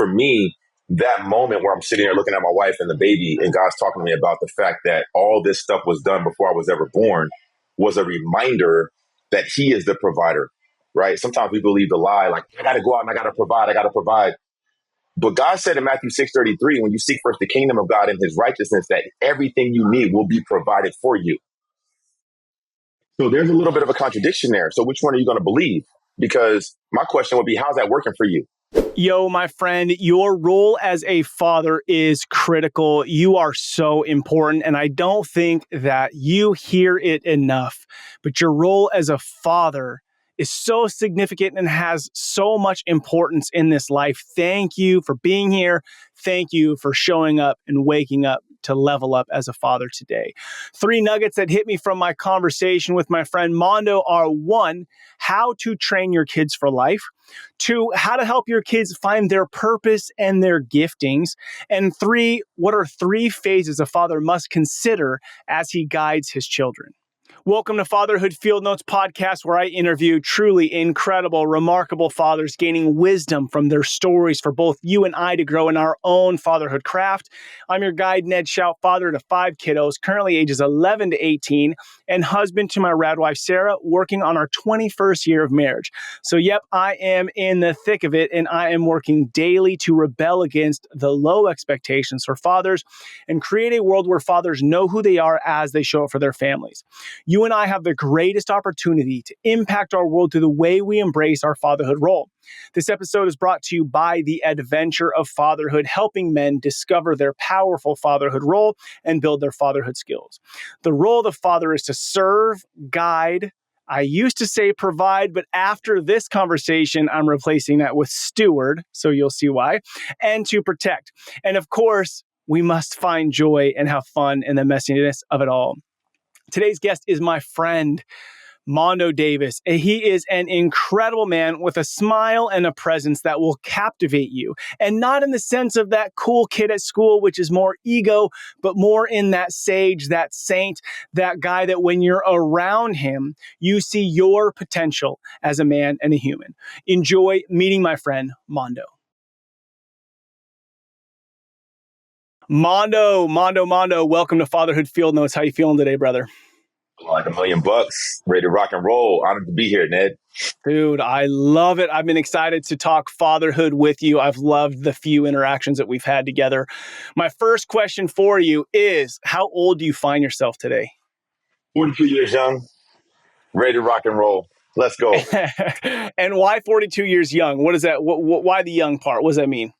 for me, that moment where I'm sitting there looking at my wife and the baby and God's talking to me about the fact that all this stuff was done before I was ever born was a reminder that he is the provider, right? Sometimes we believe the lie, like, I got to go out and I got to provide. But God said in Matthew 6:33, when you seek first the kingdom of God and his righteousness, that everything you need will be provided for you. So there's a little bit of a contradiction there. So which one are you going to believe? Because my question would be, how's that working for you? Yo, my friend, your role as a father is critical. You are so important, and I don't think that you hear it enough. But your role as a father is so significant and has so much importance in this life. Thank you for being here. Thank you for showing up and waking up to level up as a father today. 3 nuggets that hit me from my conversation with my friend Mondoe are: 1, how to train your kids for life; 2, how to help your kids find their purpose and their giftings; and 3, what are 3 phases a father must consider as he guides his children. Welcome to Fatherhood Field Notes podcast, where I interview truly incredible, remarkable fathers, gaining wisdom from their stories for both you and I to grow in our own fatherhood craft. I'm your guide, Ned Shout, father to 5 kiddos, currently ages 11 to 18, and husband to my rad wife, Sarah, working on our 21st year of marriage. So yep, I am in the thick of it, and I am working daily to rebel against the low expectations for fathers and create a world where fathers know who they are as they show up for their families. You and I have the greatest opportunity to impact our world through the way we embrace our fatherhood role. This episode is brought to you by the Adventure of Fatherhood, helping men discover their powerful fatherhood role and build their fatherhood skills. The role of the father is to serve, guide. I used to say provide, but after this conversation, I'm replacing that with steward, so you'll see why, and to protect. And of course, we must find joy and have fun in the messiness of it all. Today's guest is my friend, Mondoe Davis. He is an incredible man with a smile and a presence that will captivate you. And not in the sense of that cool kid at school, which is more ego, but more in that sage, that saint, that guy that when you're around him, you see your potential as a man and a human. Enjoy meeting my friend, Mondoe. Mondoe, welcome to Fatherhood Field Notes. How you feeling today, brother? Like $1,000,000, ready to rock and roll. Honored to be here, Ned. Dude, I love it. I've been excited to talk fatherhood with you. I've loved the few interactions that we've had together. My first question for you is, how old do you find yourself today? 42 years young, ready to rock and roll. Let's go. And why 42 years young? What is that? Why the young part? What does that mean?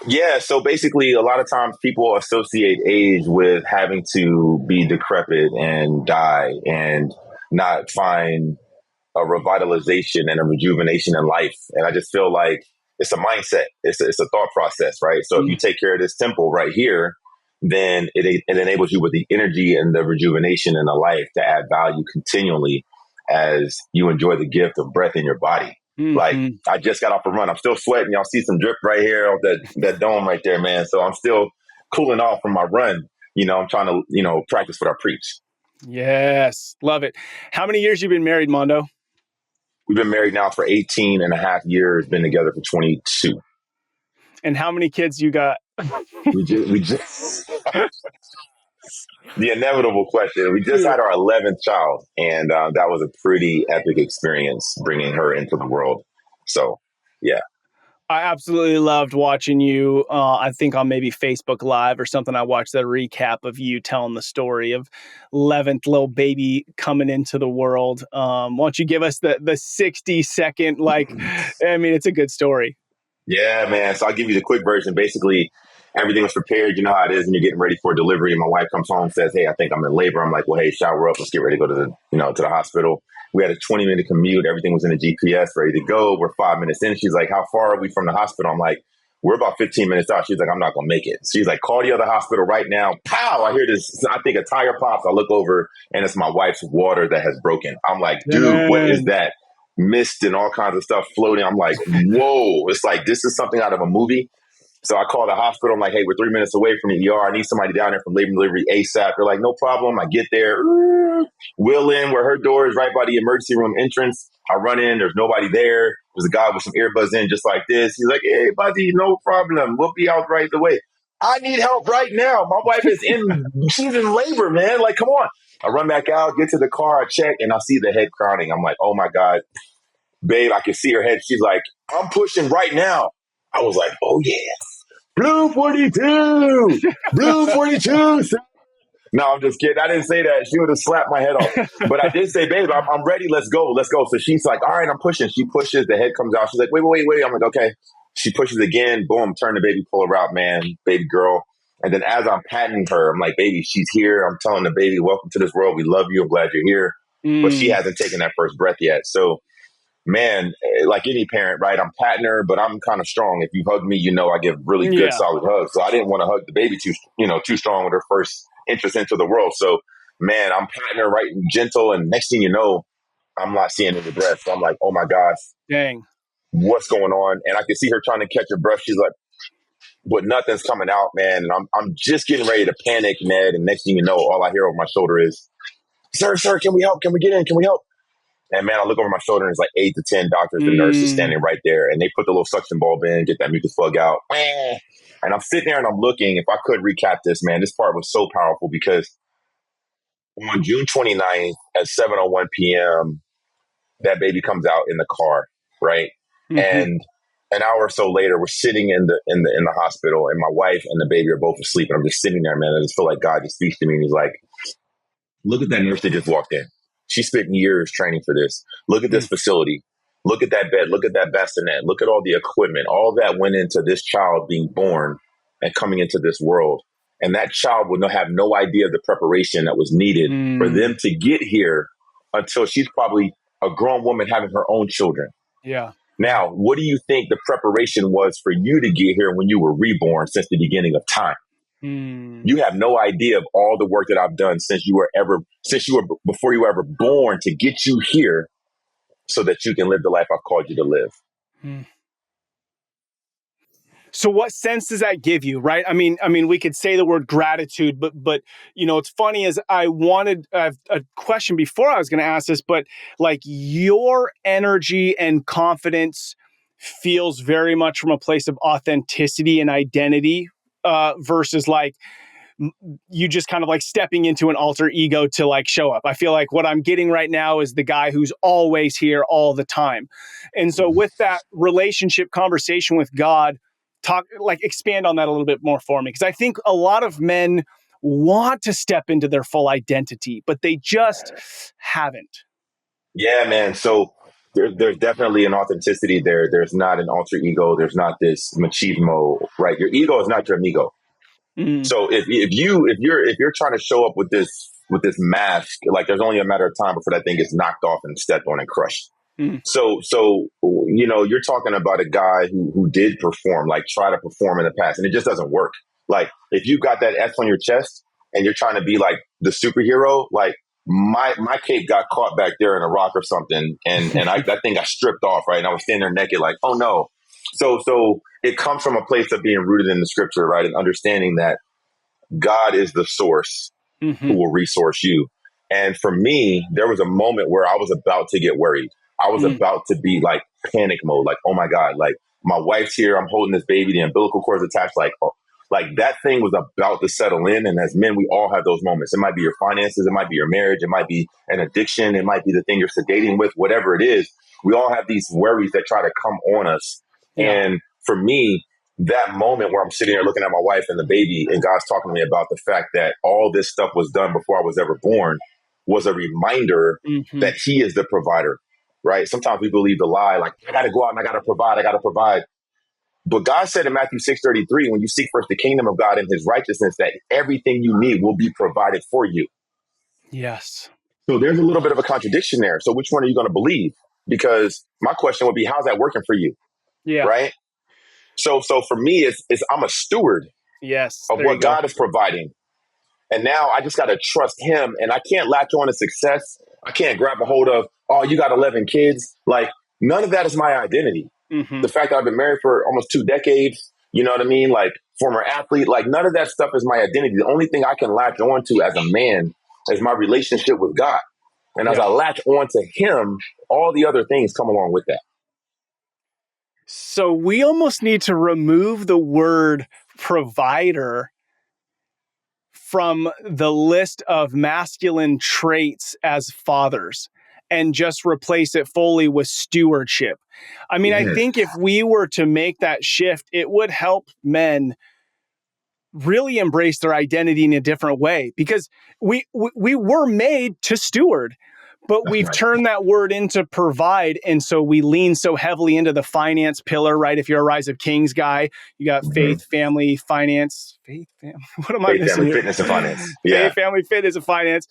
Yeah, so basically, a lot of times people associate age with having to be decrepit and die and not find a revitalization and a rejuvenation in life. And I just feel like it's a mindset. It's a thought process, right? So if you take care of this temple right here, then it enables you with the energy and the rejuvenation in the life to add value continually as you enjoy the gift of breath in your body. Mm-hmm. Like, I just got off a run. I'm still sweating. Y'all see some drip right here off that dome right there, man. So I'm still cooling off from my run. I'm trying to, practice what I preach. Yes. Love it. How many years you been married, Mondoe? We've been married now for 18 and a half years, been together for 22. And how many kids you got? we just the inevitable question. We just had our 11th child, and that was a pretty epic experience bringing her into the world. So, yeah. I absolutely loved watching you. I think on maybe Facebook Live or something, I watched that recap of you telling the story of 11th little baby coming into the world. Why don't you give us the 60-second, it's a good story. Yeah, man. So I'll give you the quick version. Basically, everything was prepared. You know how it is when you're getting ready for delivery. And my wife comes home and says, "Hey, I think I'm in labor." I'm like, "Well, hey, shower up. Let's get ready to go to the hospital." We had a 20-minute commute. Everything was in the GPS, ready to go. We're 5 minutes in. She's like, "How far are we from the hospital?" I'm like, "We're about 15 minutes out." She's like, "I'm not going to make it." She's like, "Call the other hospital right now." Pow! I hear this. I think a tire pops. I look over and it's my wife's water that has broken. I'm like, "Dude, what is that?" Mist and all kinds of stuff floating. I'm like, whoa, it's like, this is something out of a movie. So I call the hospital. I'm like, "Hey, we're 3 minutes away from the ER. I need somebody down there from labor and delivery ASAP." They're like, "No problem." I get there, wheel in where her door is right by the emergency room entrance. I run in, there's nobody there. There's a guy with some earbuds in just like this. He's like, hey, buddy, no problem. We'll be out right away. I need help right now. My wife she's in labor, man. Like, come on. I run back out, get to the car, I check, and I see the head crowding. I'm like, oh my God, babe, I can see her head. She's like, I'm pushing right now. I was like, oh yeah, blue 42, blue 42. No, I'm just kidding. I didn't say that. She would have slapped my head off. But I did say, babe, I'm ready. Let's go. Let's go. So she's like, all right, I'm pushing. She pushes. The head comes out. She's like, wait. I'm like, okay. She pushes again. Boom. Turn the baby puller out, man. Baby girl. And then as I'm patting her, I'm like, baby, she's here. I'm telling the baby, welcome to this world. We love you. I'm glad you're here. But she hasn't taken that first breath yet. So, man, like any parent, right? I'm patting her, but I'm kind of strong. If you hug me, you know I give really good, solid hugs. So I didn't want to hug the baby too strong with her first entrance into the world. So, man, I'm patting her right and gentle, and next thing you know, I'm not seeing any breath. So I'm like, oh my gosh, dang, what's going on? And I can see her trying to catch her breath. She's like, but nothing's coming out, man. And I'm just getting ready to panic, Ned. And next thing you know, all I hear over my shoulder is, sir, can we help? Can we get in? Can we help? And man, I look over my shoulder and it's like 8 to 10 doctors and nurses standing right there. And they put the little suction bulb in, get that mucus plug out. And I'm sitting there and I'm looking. If I could recap this, man, this part was so powerful because on June 29th at 7:01 p.m., that baby comes out in the car, right? And an hour or so later, we're sitting in the hospital, and my wife and the baby are both asleep. And I'm just sitting there, man. I just feel like God just speaks to me, and He's like, "Look at that nurse that just walked in. She spent years training for this. Look at this facility. Look at that bed. Look at that bassinet. Look at all the equipment. All that went into this child being born and coming into this world. And that child would have no idea of the preparation that was needed for them to get here until she's probably a grown woman having her own children. Yeah. Now, what do you think the preparation was for you to get here when you were reborn since the beginning of time? You have no idea of all the work that I've done before you were ever born to get you here so that you can live the life I've called you to live. So what sense does that give you, right? I mean, we could say the word gratitude, but it's funny is I have a question before I was going to ask this, but like your energy and confidence feels very much from a place of authenticity and identity versus like you just kind of like stepping into an alter ego to like show up. I feel like what I'm getting right now is the guy who's always here all the time. And so with that relationship conversation with God, expand on that a little bit more for me. Because I think a lot of men want to step into their full identity, but they just haven't. Yeah, man. So there's definitely an authenticity there. There's not an alter ego. There's not this machismo, right? Your ego is not your amigo. So if you're trying to show up with this mask, like there's only a matter of time before that thing gets knocked off and stepped on and crushed. So you're talking about a guy who did perform, like try to perform in the past, and it just doesn't work. Like if you got that S on your chest and you're trying to be like the superhero, like my cape got caught back there in a rock or something, and that thing got stripped off, right? And I was standing there naked, like, oh no. So it comes from a place of being rooted in the scripture, right? And understanding that God is the source who will resource you. And for me, there was a moment where I was about to get worried. I was about to be like panic mode, like, oh my God, like my wife's here. I'm holding this baby. The umbilical cord's attached. Like that thing was about to settle in. And as men, we all have those moments. It might be your finances. It might be your marriage. It might be an addiction. It might be the thing you're sedating with, whatever it is. We all have these worries that try to come on us. Yeah. And for me, that moment where I'm sitting there looking at my wife and the baby and God's talking to me about the fact that all this stuff was done before I was ever born was a reminder that He is the provider, right? Sometimes we believe the lie, like, I got to go out and I got to provide. But God said in Matthew 6:33, when you seek first the kingdom of God and His righteousness, that everything you need will be provided for you. Yes. So there's a little bit of a contradiction there. So which one are you going to believe? Because my question would be, how's that working for you? Yeah. Right. So for me, it's I'm a steward of what God is providing. And now I just got to trust Him, and I can't latch on to success. I can't grab a hold of, oh, you got 11 kids. Like none of that is my identity. The fact that I've been married for almost 2 decades, you know what I mean? Like former athlete, like none of that stuff is my identity. The only thing I can latch on to as a man is my relationship with God. And as I latch on to Him, all the other things come along with that. So we almost need to remove the word provider from the list of masculine traits as fathers and just replace it fully with stewardship. I mean, I Yeah. think if we were to make that shift, it would help men really embrace their identity in a different way, because we were made to steward, but That's we've right. turned that word into provide. And so we lean so heavily into the finance pillar, right? If you're a Rise of Kings guy, you got Mm-hmm. faith, family, finance, what am I Faith, missing family, here? fitness, and finance. Faith, Yeah. family, fitness, and finance.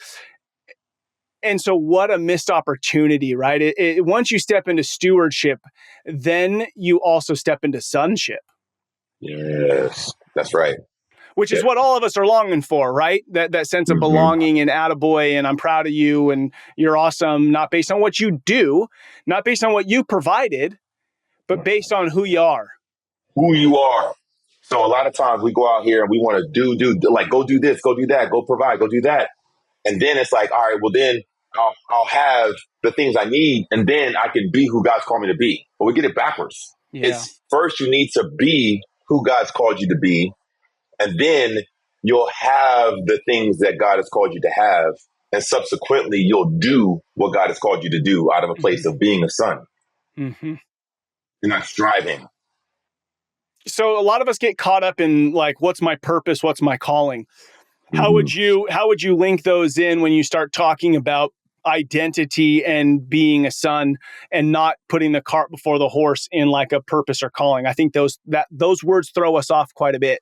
And so what a missed opportunity, right? Once you step into stewardship, then you also step into sonship. Yes. That's right. Which is Yep. what all of us are longing for, right? That sense of Mm-hmm. belonging and attaboy, and I'm proud of you and you're awesome, not based on what you do, not based on what you provided, but based on who you are. Who you are. So a lot of times we go out here and we want to do like, go do this, go do that, go provide, go do that. And then it's like, all right, well then I'll have the things I need, and then I can be who God's called me to be. But we get it backwards. Yeah. It's first you need to be who God's called you to be, and then you'll have the things that God has called you to have, and subsequently you'll do what God has called you to do out of a place of being a son. Mm-hmm. You're not striving. So a lot of us get caught up in like, what's my purpose? What's my calling? How Mm-hmm. would you link those in when you start talking about identity and being a son, and not putting the cart before the horse in like a purpose or calling? I think those words throw us off quite a bit.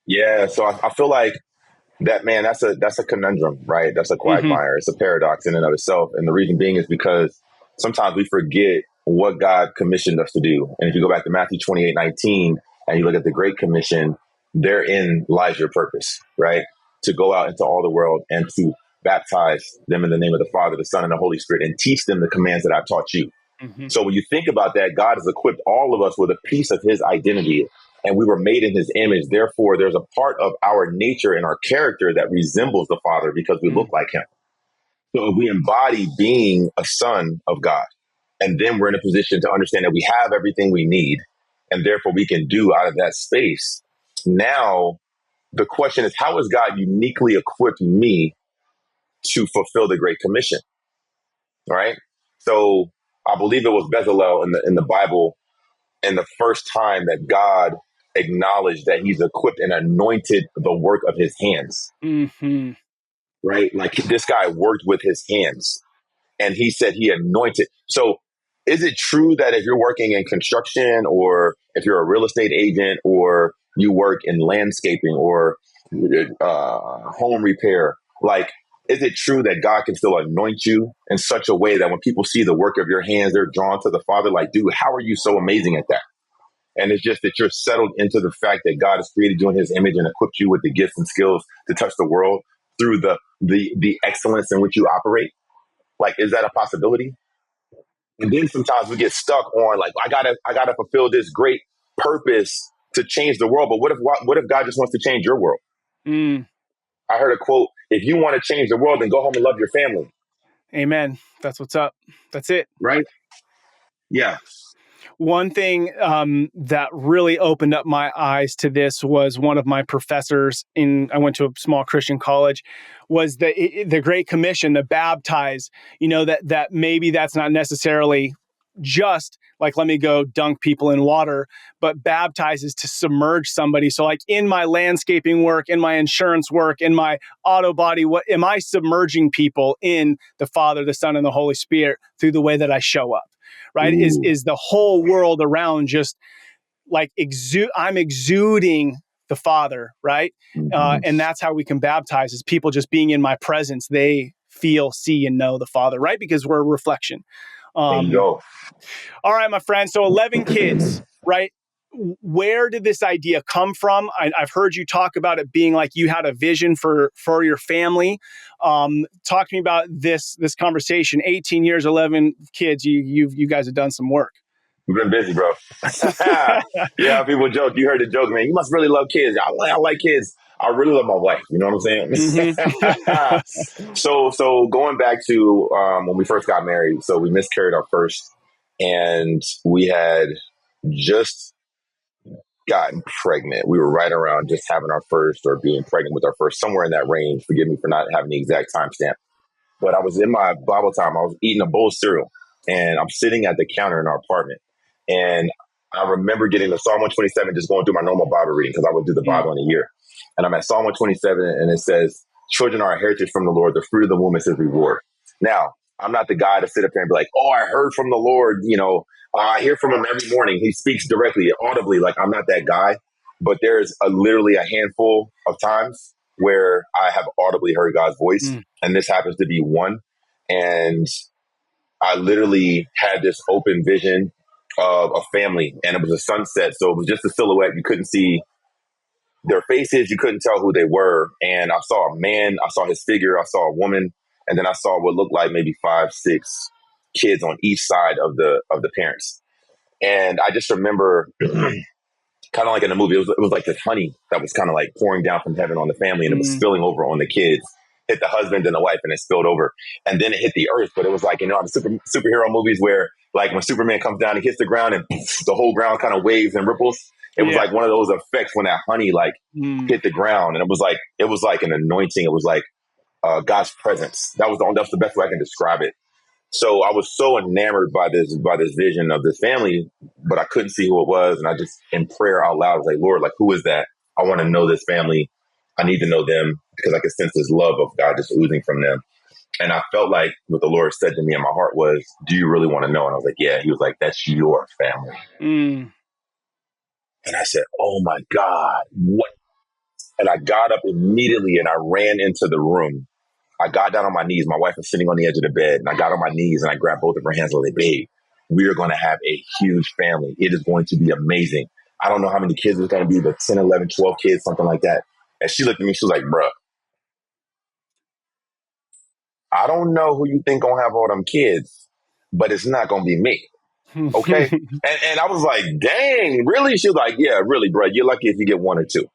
Yeah, so I feel like that, man, that's a conundrum, right? That's a Mm-hmm. quagmire. It's a paradox in and of itself. And the reason being is because sometimes we forget what God commissioned us to do. And if you go back to Matthew 28:19 and you look at the Great Commission, therein lies your purpose, right? To go out into all the world and to baptize them in the name of the Father, the Son, and the Holy Spirit, and teach them the commands that I've taught you. Mm-hmm. So when you think about that, God has equipped all of us with a piece of his identity, and we were made in his image. Therefore, there's a part of our nature and our character that resembles the Father because we look like him. So if we embody being a son of God, and then we're in a position to understand that we have everything we need, and therefore we can do out of that space. Now, the question is, how has God uniquely equipped me to fulfill the Great Commission? Right? So I believe it was Bezalel in the Bible, and the first time that God acknowledged that he's equipped and anointed the work of his hands, Mm-hmm. right? Like this guy worked with his hands, and he said he anointed. So is it true that if you're working in construction, or if you're a real estate agent, or you work in landscaping or home repair, like, is it true that God can still anoint you in such a way that when people see the work of your hands, they're drawn to the Father? Like, dude, how are you so amazing at that? And it's just that you're settled into the fact that God has created you in his image and equipped you with the gifts and skills to touch the world through the excellence in which you operate. Like, is that a possibility? And then sometimes we get stuck on like, I gotta fulfill this great purpose to change the world. But what if God just wants to change your world? Mm. I heard a quote: if you want to change the world, then go home and love your family. Amen. That's what's up. That's it. Right? Yeah. One thing that really opened up my eyes to this was one of my professors I went to a small Christian college, was the Great Commission, the baptize, that maybe that's not necessarily just like, let me go dunk people in water, but baptize is to submerge somebody. So like in my landscaping work, in my insurance work, in my auto body, what am I submerging people in the Father, the Son, and the Holy Spirit through the way that I show up? Right? Ooh. Is the whole world around just like I'm exuding the Father, right? Mm-hmm. And that's how we can baptize, is people just being in my presence. They feel, see, and know the Father, right? Because we're a reflection. There you go. All right, my friend. So 11 kids, right? Where did this idea come from? I've heard you talk about it being like you had a vision for your family. Talk to me about this conversation. 18 years, 11 kids. You guys have done some work. We've been busy, bro. Yeah, people joke. You heard the joke, man. You must really love kids. I like kids. I really love my wife. You know what I'm saying? Mm-hmm. So going back to when we first got married, so we miscarried our first, and we had just gotten pregnant. We were right around just having our first or being pregnant with our first, somewhere in that range. Forgive me for not having the exact timestamp. But I was in my Bible time. I was eating a bowl of cereal, and I'm sitting at the counter in our apartment. And I remember getting to Psalm 127, just going through my normal Bible reading because I would do the Bible in a year. And I'm at Psalm 127, and it says, "Children are a heritage from the Lord. The fruit of the womb is his reward." Now, I'm not the guy to sit up there and be like, "Oh, I heard from the Lord. I hear from him every morning. He speaks directly, audibly." Like, I'm not that guy. But there's literally a handful of times where I have audibly heard God's voice, and this happens to be one. And I literally had this open vision of a family, and it was a sunset, so it was just a silhouette. You couldn't see their faces, you couldn't tell who they were. And I saw a man, I saw his figure, I saw a woman, and then I saw what looked like maybe 5, 6 kids on each side of the parents. And I just remember kind of like in the movie, it was like this honey that was kind of like pouring down from heaven on the family, and it was spilling over on the kids, hit the husband and the wife, and it spilled over. And then it hit the earth. But it was like, the superhero movies where like when Superman comes down, he hits the ground and the whole ground kind of waves and ripples. It was like one of those effects when that honey like hit the ground. And it was like an anointing. It was like God's presence. That's the best way I can describe it. So I was so enamored by this vision of this family, but I couldn't see who it was. And I just, in prayer out loud, was like, "Lord, like, who is that? I want to know this family. I need to know them," because I could sense this love of God just oozing from them. And I felt like what the Lord said to me in my heart was, "Do you really want to know?" And I was like, "Yeah." He was like, "That's your family." And I said, "Oh my God, what?" And I got up immediately and I ran into the room. I got down on my knees. My wife was sitting on the edge of the bed, and I got on my knees and I grabbed both of her hands and I was like, "Babe, we are going to have a huge family. It is going to be amazing. I don't know how many kids it's going to be, but 10, 11, 12 kids, something like that." And she looked at me. She was like, "Bruh, I don't know who you think going to have all them kids, but it's not going to be me." Okay. And I was like, "Dang, really?" She was like, "Yeah, really, bro. You're lucky if you get one or two."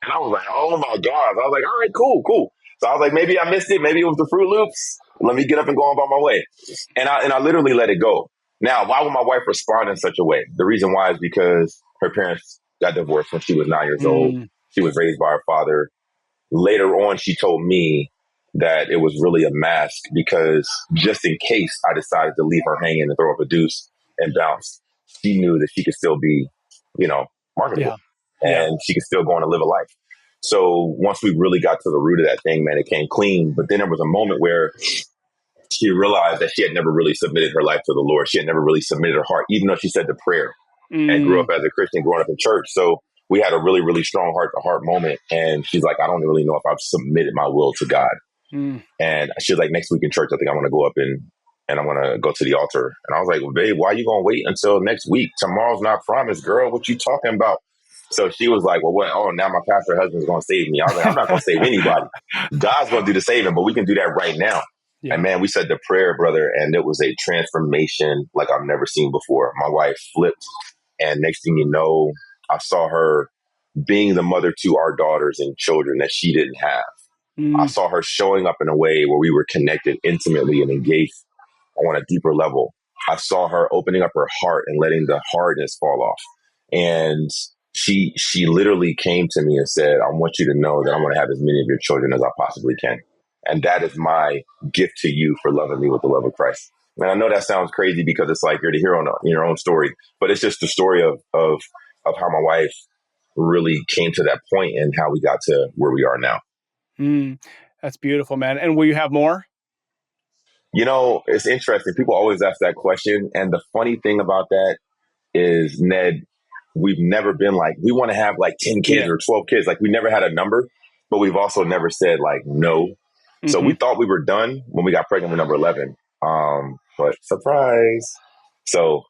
And I was like, "Oh my God." I was like, "All right, cool." So I was like, maybe I missed it. Maybe it was the Fruit Loops. Let me get up and go on by my way. And I literally let it go. Now, why would my wife respond in such a way? The reason why is because her parents got divorced when she was 9 years old. She was raised by her father. Later on, she told me that it was really a mask because just in case I decided to leave her hanging and throw up a deuce and bounce, she knew that she could still be, marketable, and she could still go on and live a life. So once we really got to the root of that thing, man, it came clean. But then there was a moment where she realized that she had never really submitted her life to the Lord. She had never really submitted her heart, even though she said the prayer and grew up as a Christian, growing up in church. So we had a really, really strong heart to heart moment. And she's like, "I don't really know if I've submitted my will to God." And she was like, "Next week in church, I think I want to go up and I want to go to the altar." And I was like, "Well, babe, why are you going to wait until next week? Tomorrow's not promised, girl. What you talking about?" So she was like, "Well, what? Oh, now my pastor husband's going to save me." I was like, "I'm not going to save anybody. God's going to do the saving, but we can do that right now." And man, we said the prayer, brother, and it was a transformation like I've never seen before. My wife flipped, and next thing you know, I saw her being the mother to our daughters and children that she didn't have. I saw her showing up in a way where we were connected intimately and engaged on a deeper level. I saw her opening up her heart and letting the hardness fall off. And she literally came to me and said, "I want you to know that I want to have as many of your children as I possibly can. And that is my gift to you for loving me with the love of Christ." And I know that sounds crazy because it's like you're the hero in your own story, but it's just the story of how my wife really came to that point and how we got to where we are now. That's beautiful, man. And will you have more? It's interesting. People always ask that question. And the funny thing about that is, Ned, we've never been like, we want to have like 10 kids or 12 kids. Like, we never had a number, but we've also never said like no. So we thought we were done when we got pregnant with number 11. But surprise. So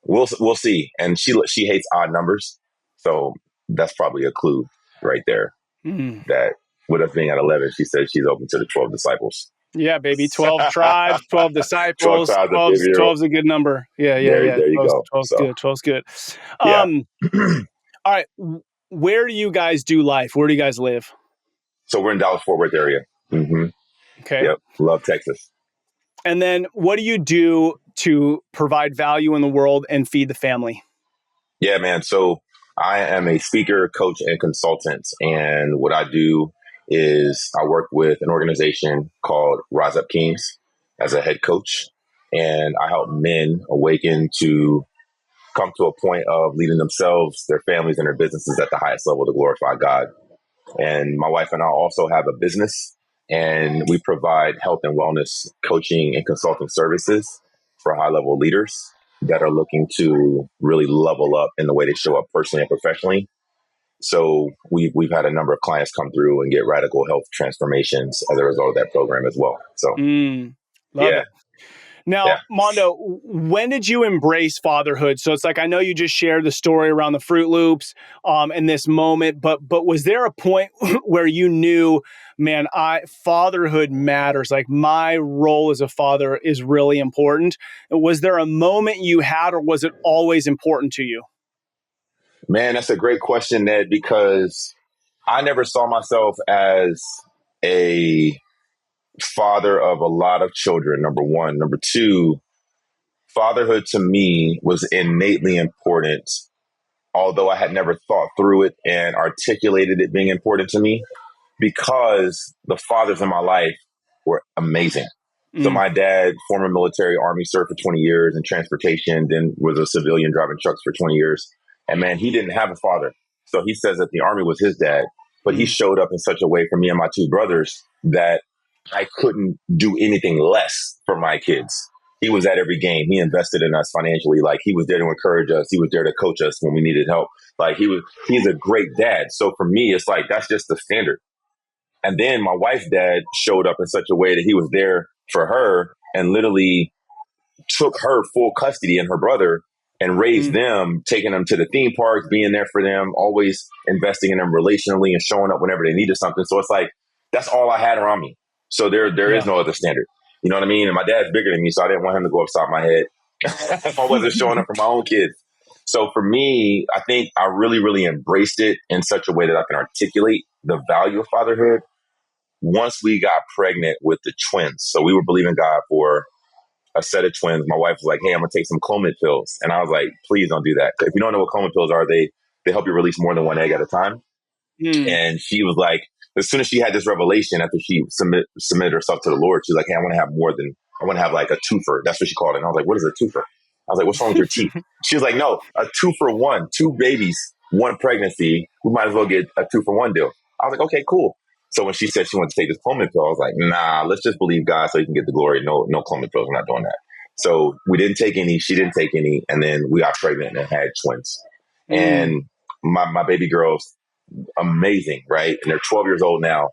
we'll see. And she hates odd numbers. So that's probably a clue right there that with us being at 11, she says she's open to the 12 disciples. Yeah, baby. 12 tribes, 12 12 disciples. tribes 12 is a good number. Yeah. There you go. 12's good. 12's good. Yeah. All right. where do you guys do life? Where do you guys live? So we're in Dallas Fort Worth area. Mm-hmm. Okay. Yep. Love Texas. And then what do you do to provide value in the world and feed the family? Yeah, man. So I am a speaker, coach, and consultant. And what I do is I work with an organization called Rise Up Kings as a head coach. And I help men awaken to come to a point of leading themselves, their families, and their businesses at the highest level to glorify God. And my wife and I also have a business, and we provide health and wellness coaching and consulting services for high level leaders that are looking to really level up in the way they show up personally and professionally. So we've had a number of clients come through and get radical health transformations as a result of that program as well. So Love yeah, it. Now, yeah. Mondoe, when did you embrace fatherhood? So it's like, I know you just shared the story around the Fruit Loops and this moment, but was there a point where you knew, man, fatherhood matters. Like my role as a father is really important. Was there a moment you had, or was it always important to you? Man, that's a great question, Ned, because I never saw myself as a father of a lot of children, number one. Number two, fatherhood to me was innately important, although I had never thought through it and articulated it being important to me, because the fathers in my life were amazing. So Mm, my dad, former military, Army, served for 20 years in transportation, then was a civilian driving trucks for 20 years. And man, he didn't have a father. So he says that the Army was his dad, but he mm, showed up in such a way for me and my two brothers that I couldn't do anything less for my kids. He was at every game. He invested in us financially. Like he was there to encourage us. He was there to coach us when we needed help. Like he's a great dad. So for me, it's like, that's just the standard. And then my wife's dad showed up in such a way that he was there for her and literally took her full custody and her brother and raised mm, them, taking them to the theme parks, being there for them, always investing in them relationally and showing up whenever they needed something. So it's like, that's all I had around me. So there is yeah. no other standard. You know what I mean? And my dad's bigger than me, so I didn't want him to go upside my head if I wasn't showing up for my own kids. So for me, I think I really, really embraced it in such a way that I can articulate the value of fatherhood once we got pregnant with the twins. So we were believing God for a set of twins. My wife was like, "Hey, I'm gonna take some Clomid pills," and I was like, "Please don't do that. If you don't know what Clomid pills are, they help you release more than one egg at a time." Mm, And she was like, as soon as she had this revelation after she submitted herself to the Lord, she was like, "Hey, I want to have like a twofer." That's what she called it. And I was like, "What is a twofer?" I was like, "What's wrong with your teeth?" She was like, "No, a two for one, two babies, one pregnancy. We might as well get a 2-for-1 deal." I was like, "Okay, cool." So when she said she wanted to take this Clomid pill, I was like, "Nah, let's just believe God so he can get the glory. No, no Clomid pills. We're not doing that." So we didn't take any. She didn't take any, and then we got pregnant and had twins. mm, And my baby girls, amazing, right? And they're 12 years old now.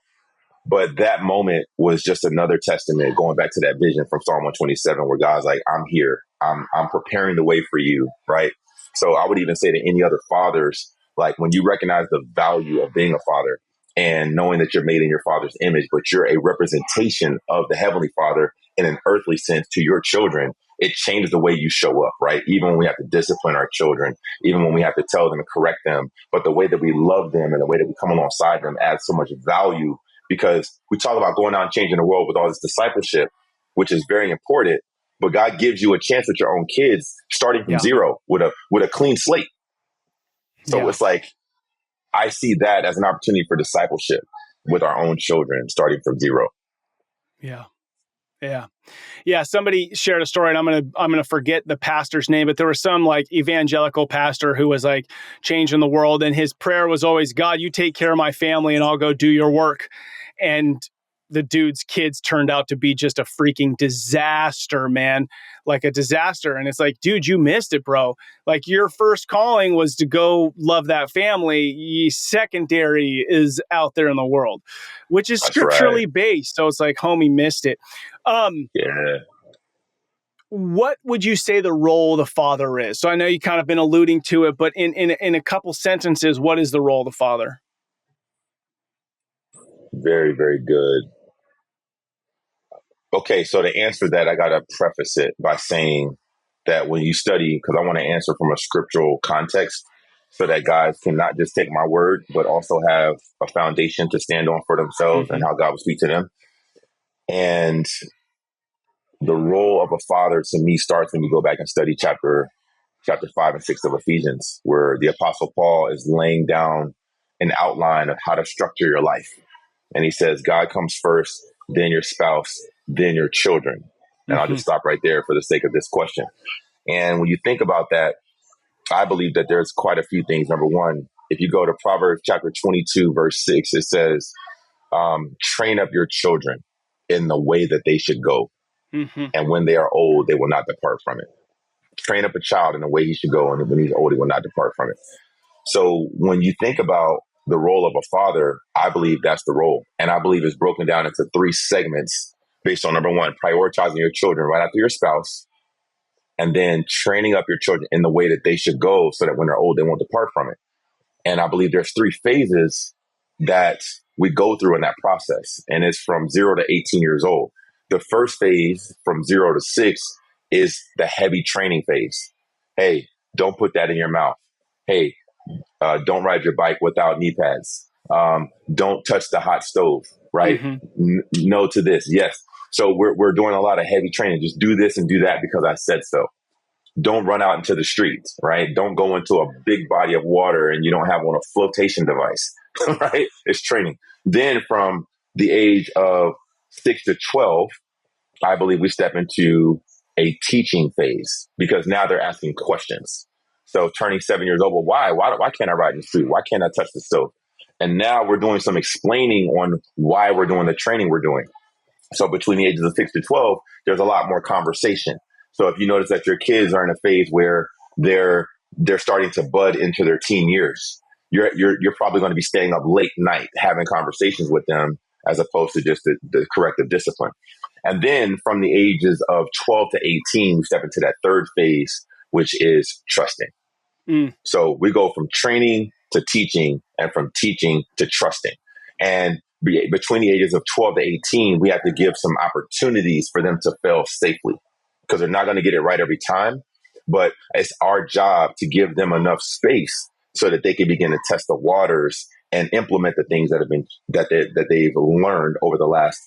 But that moment was just another testament, going back to that vision from Psalm 127, where God's like, "I'm here. I'm preparing the way for you," right? So I would even say to any other fathers, like when you recognize the value of being a father and knowing that you're made in your father's image, but you're a representation of the heavenly father in an earthly sense to your children, it changes the way you show up, right? Even when we have to discipline our children, even when we have to tell them and correct them, but the way that we love them and the way that we come alongside them adds so much value, because we talk about going out and changing the world with all this discipleship, which is very important. But God gives you a chance with your own kids, starting from yeah. zero with a clean slate. So Yeah. it's like I see that as an opportunity for discipleship with our own children, starting from zero. Yeah. Yeah. Yeah, somebody shared a story, and I'm gonna forget the pastor's name, but there was some like evangelical pastor who was like changing the world, and his prayer was always, "God, you take care of my family, and I'll go do your work." And the dude's kids turned out to be just a freaking disaster, man, like a disaster. And it's like, dude, you missed it, bro. Like your first calling was to go love that family. Secondary is out there in the world, which is That's right. scripturally based. So it's like, homie, missed it. Um, Yeah. what would you say the role of the father is? So I know you kind of been alluding to it, but in a couple sentences, what is the role of the father? Very, very good. Okay, so to answer that, I got to preface it by saying that when you study, because I want to answer from a scriptural context. so that guys can not just take my word, but also have a foundation to stand on for themselves and how God will speak to them. And the role of a father to me starts when you go back and study chapter 5 and 6 of Ephesians, where the Apostle Paul is laying down an outline of how to structure your life. And he says, God comes first, then your spouse, then your children. And I'll just stop right there for the sake of this question. And when you think about that, I believe that there's quite a few things. Number one, if you go to Proverbs chapter 22, verse 6, it says, train up your children in the way that they should go. And when they are old, they will not depart from it. Train up a child in the way he should go, and when he's old, he will not depart from it. So when you think about the role of a father, I believe that's the role. And I believe it's broken down into 3 segments based on, number one, prioritizing your children right after your spouse, and then training up your children in the way that they should go so that when they're old, they won't depart from it. And I believe there's 3 phases that we go through in that process. And it's from 0 to 18 years old. The first phase from 0 to 6 is the heavy training phase. Hey, don't put that in your mouth. Hey, don't ride your bike without knee pads. Don't touch the hot stove, right? No to this. Yes. So we're doing a lot of heavy training. Just do this and do that because I said so. Don't run out into the streets, right? Don't go into a big body of water and you don't have on a flotation device, right? It's training. Then from the age of 6 to 12, I believe we step into a teaching phase because now they're asking questions. So turning 7 years old, well, why can't I ride in the street? Why can't I touch the stove? And now we're doing some explaining on why we're doing the training we're doing. So between the ages of 6 to 12, there's a lot more conversation. So if you notice that your kids are in a phase where they're starting to bud into their teen years, you're probably going to be staying up late night having conversations with them as opposed to just the corrective discipline. And then from the ages of 12 to 18, we step into that third phase, which is trusting. So we go from training to teaching and from teaching to trusting. And between the ages of 12 to 18, we have to give some opportunities for them to fail safely because they're not going to get it right every time. But it's our job to give them enough space so that they can begin to test the waters and implement the things that they've learned over the last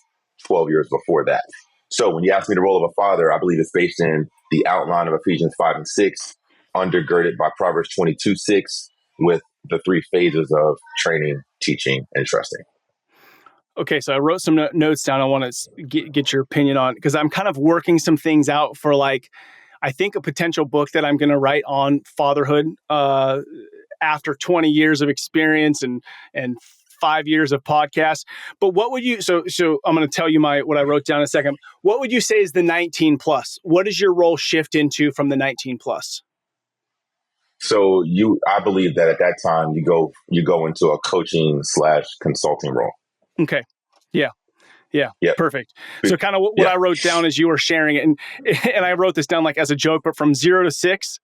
12 years before that. So when you ask me the role of a father, I believe it's based in the outline of Ephesians 5 and 6, undergirded by Proverbs 22:6, with the 3 phases of training, teaching, and trusting. Okay, so I wrote some notes down I want to get your opinion on because I'm kind of working some things out for I think a potential book that I'm going to write on fatherhood after 20 years of experience and 5 years of podcasts. But what would you, so I'm going to tell you what I wrote down in a second. What would you say is the 19 plus? What does your role shift into from the 19 plus? So I believe that at that time you go into a coaching / consulting role. Okay. Yeah. Yep. Perfect. So kind of what I wrote down as you were sharing it, and I wrote this down as a joke, but from 0 to 6,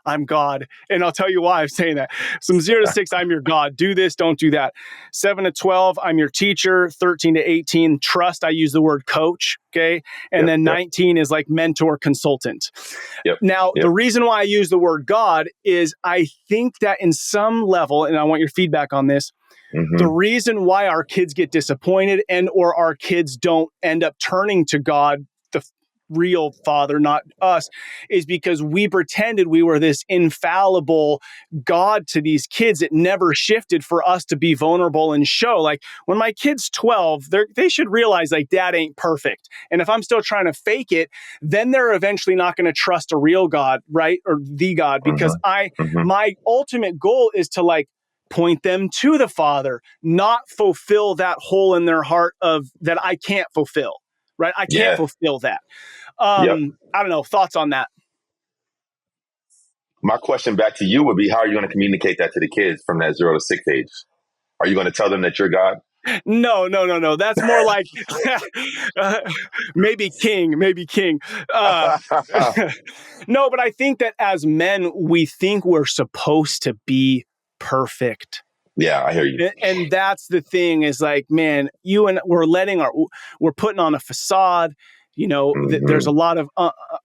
I'm God. And I'll tell you why I'm saying that. From 0 to 6, I'm your God. Do this, don't do that. 7 to 12, I'm your teacher. 13 to 18, trust. I use the word coach. Okay. And then 19 is mentor, consultant. Now, the reason why I use the word God is I think that in some level, and I want your feedback on this, the reason why our kids get disappointed and or our kids don't end up turning to God, the real father, not us, is because we pretended we were this infallible God to these kids. It never shifted for us to be vulnerable and show. When my kid's 12, they should realize dad ain't perfect. And if I'm still trying to fake it, then they're eventually not going to trust a real God, right? Or the God, because my ultimate goal is to point them to the Father, not fulfill that hole in their heart of that I can't fulfill, right? I can't fulfill that. I don't know. Thoughts on that? My question back to you would be, how are you going to communicate that to the kids from that 0 to 6 age? Are you going to tell them that you're God? No. That's more like maybe king. No, but I think that as men, we think we're supposed to be perfect. Yeah, I hear you. And that's the thing is man, we're putting on a facade, there's a lot of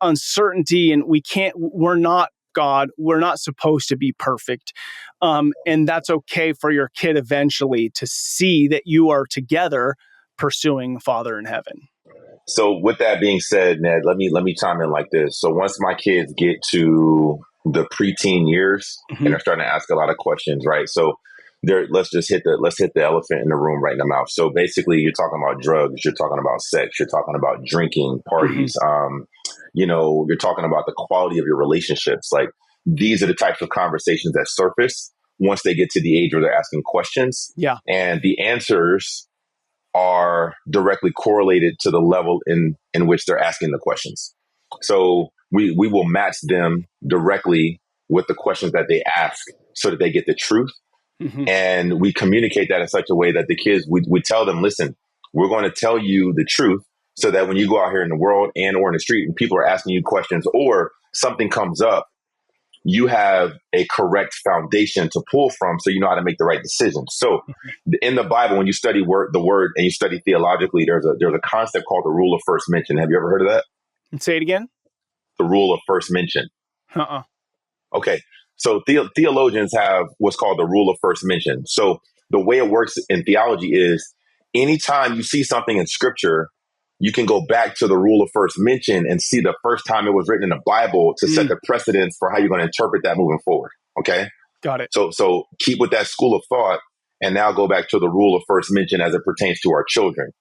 uncertainty and we're not God. We're not supposed to be perfect. And that's okay for your kid eventually to see that you are together pursuing Father in heaven. So with that being said, Ned, let me chime in like this. So once my kids get to the preteen years and they're starting to ask a lot of questions, right? So there, let's hit the elephant in the room right in the mouth. So basically, you're talking about drugs, you're talking about sex, you're talking about drinking, parties. You're talking about the quality of your relationships. Like these are the types of conversations that surface once they get to the age where they're asking questions. Yeah. And the answers are directly correlated to the level in which they're asking the questions. So we will match them directly with the questions that they ask so that they get the truth. And we communicate that in such a way that the kids, we tell them, listen, we're going to tell you the truth so that when you go out here in the world and or in the street and people are asking you questions or something comes up, you have a correct foundation to pull from so you know how to make the right decision. So in the Bible, when you study the word and you study theologically, there's a concept called the rule of first mention. Have you ever heard of that? Say it again. The rule of first mention. Uh-uh. Okay. So theologians have what's called the rule of first mention. So the way it works in theology is anytime you see something in scripture, you can go back to the rule of first mention and see the first time it was written in the Bible to set the precedence for how you're going to interpret that moving forward. Okay. Got it. So keep with that school of thought and now go back to the rule of first mention as it pertains to our children.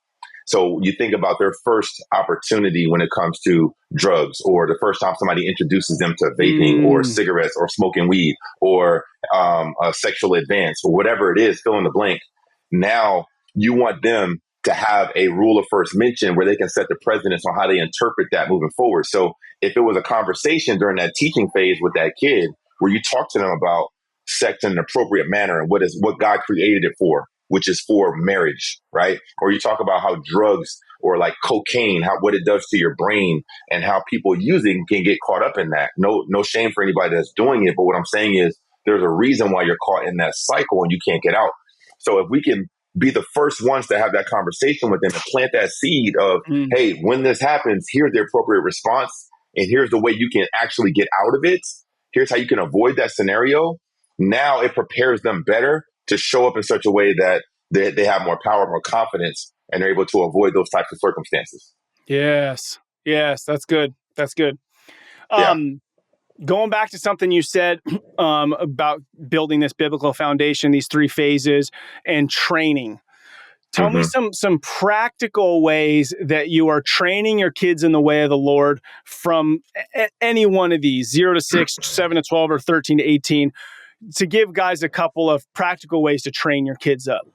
So you think about their first opportunity when it comes to drugs, or the first time somebody introduces them to vaping or cigarettes or smoking weed or a sexual advance or whatever it is, fill in the blank. Now you want them to have a rule of first mention where they can set the precedence on how they interpret that moving forward. So if it was a conversation during that teaching phase with that kid where you talk to them about sex in an appropriate manner and what God created it for, which is for marriage, right? Or you talk about how drugs or like cocaine, what it does to your brain and how people using can get caught up in that. No shame for anybody that's doing it. But what I'm saying is there's a reason why you're caught in that cycle and you can't get out. So if we can be the first ones to have that conversation with them and plant that seed of, hey, when this happens, here's the appropriate response. And here's the way you can actually get out of it. Here's how you can avoid that scenario. Now it prepares them better to show up in such a way that they have more power, more confidence, and they're able to avoid those types of circumstances. Yes, that's good. That's good. Going back to something you said about building this biblical foundation, these 3 phases, and training. Tell me some practical ways that you are training your kids in the way of the Lord from any one of these, 0 to 6, 7 to 12, or 13 to 18, to give guys a couple of practical ways to train your kids up.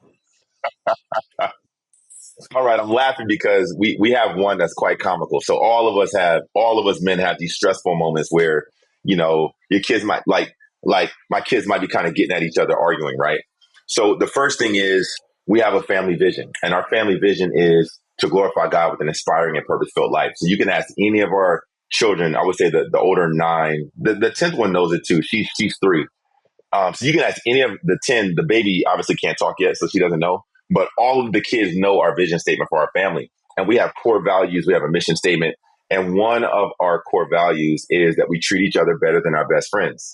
All right, I'm laughing because we have one that's quite comical. So all of us men have these stressful moments where, your kids might like my kids might be kind of getting at each other, arguing, right? So the first thing is we have a family vision, and our family vision is to glorify God with an inspiring and purpose-filled life. So you can ask any of our children. I would say the older 9, the 10th one knows it too. She's 3. So you can ask any of the 10. The baby obviously can't talk yet, so she doesn't know. But all of the kids know our vision statement for our family. And we have core values. We have a mission statement. And one of our core values is that we treat each other better than our best friends.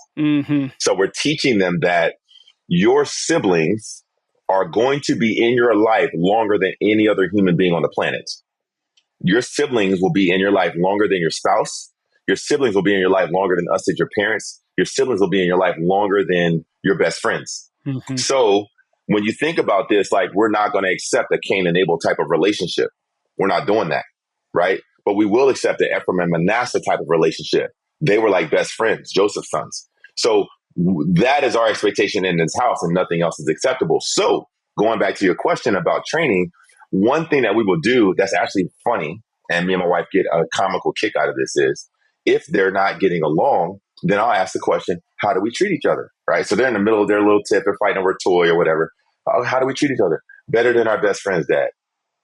So we're teaching them that your siblings are going to be in your life longer than any other human being on the planet. Your siblings will be in your life longer than your spouse. Your siblings will be in your life longer than us as your parents. Your siblings will be in your life longer than your best friends. So when you think about this, like, we're not going to accept a Cain and Abel type of relationship. We're not doing that, right? But we will accept the Ephraim and Manasseh type of relationship. They were like best friends, Joseph's sons. So that is our expectation in this house, and nothing else is acceptable. So going back to your question about training, one thing that we will do that's actually funny, and me and my wife get a comical kick out of this, is if they're not getting along, then I'll ask the question, how do we treat each other? Right? So they're in the middle of their little tip, they're fighting over a toy or whatever. How do we treat each other? Better than our best friends, Dad.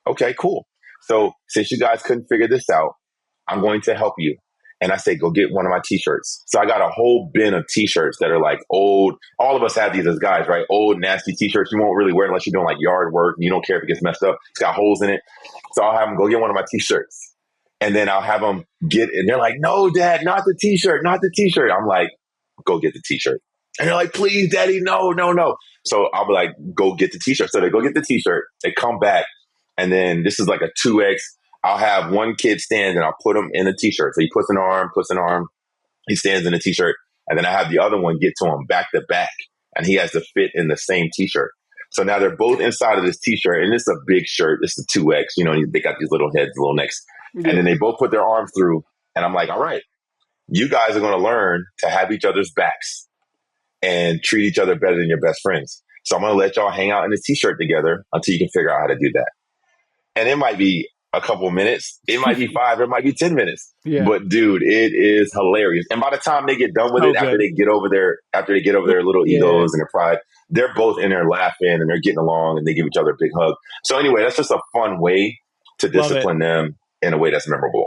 Okay, cool. So since you guys couldn't figure this out, I'm going to help you. And I say, go get one of my t-shirts. So I got a whole bin of t-shirts that are like old. All of us have these as guys, right? Old, nasty t-shirts you won't really wear unless you're doing like yard work and you don't care if it gets messed up. It's got holes in it. So I'll have them go get one of my t-shirts. And then I'll have them and they're like, no, Dad, not the t-shirt, not the t-shirt. I'm like, go get the t-shirt. And they're like, please, daddy, no, no, no. So I'll be like, go get the t-shirt. So they go get the t-shirt. They come back. And then this is like a 2X. I'll have one kid stand and I'll put him in a t-shirt. So he puts an arm. He stands in a t-shirt. And then I have the other one get to him back to back. And he has to fit in the same t-shirt. So now they're both inside of this t-shirt. And it's a big shirt. It's a 2X. You know, they got these little heads, little necks. Yeah. And then they both put their arms through. And I'm like, all right, you guys are going to learn to have each other's backs and treat each other better than your best friends. So I'm going to let y'all hang out in a t-shirt together until you can figure out how to do that. And it might be a couple minutes. It might be 5. It might be 10 minutes. Yeah. But dude, it is hilarious. And by the time they get done with it, after they get over their little egos and their pride, they're both in there laughing and they're getting along and they give each other a big hug. So anyway, that's just a fun way to discipline them in a way that's memorable.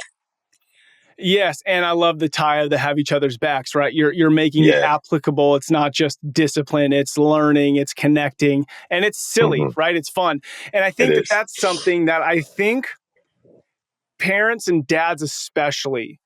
Yes, and I love the tie of the have each other's backs, right? You're making it applicable. It's not just discipline, it's learning, it's connecting, and it's silly, right? It's fun. And I think that's something that I think parents and dads especially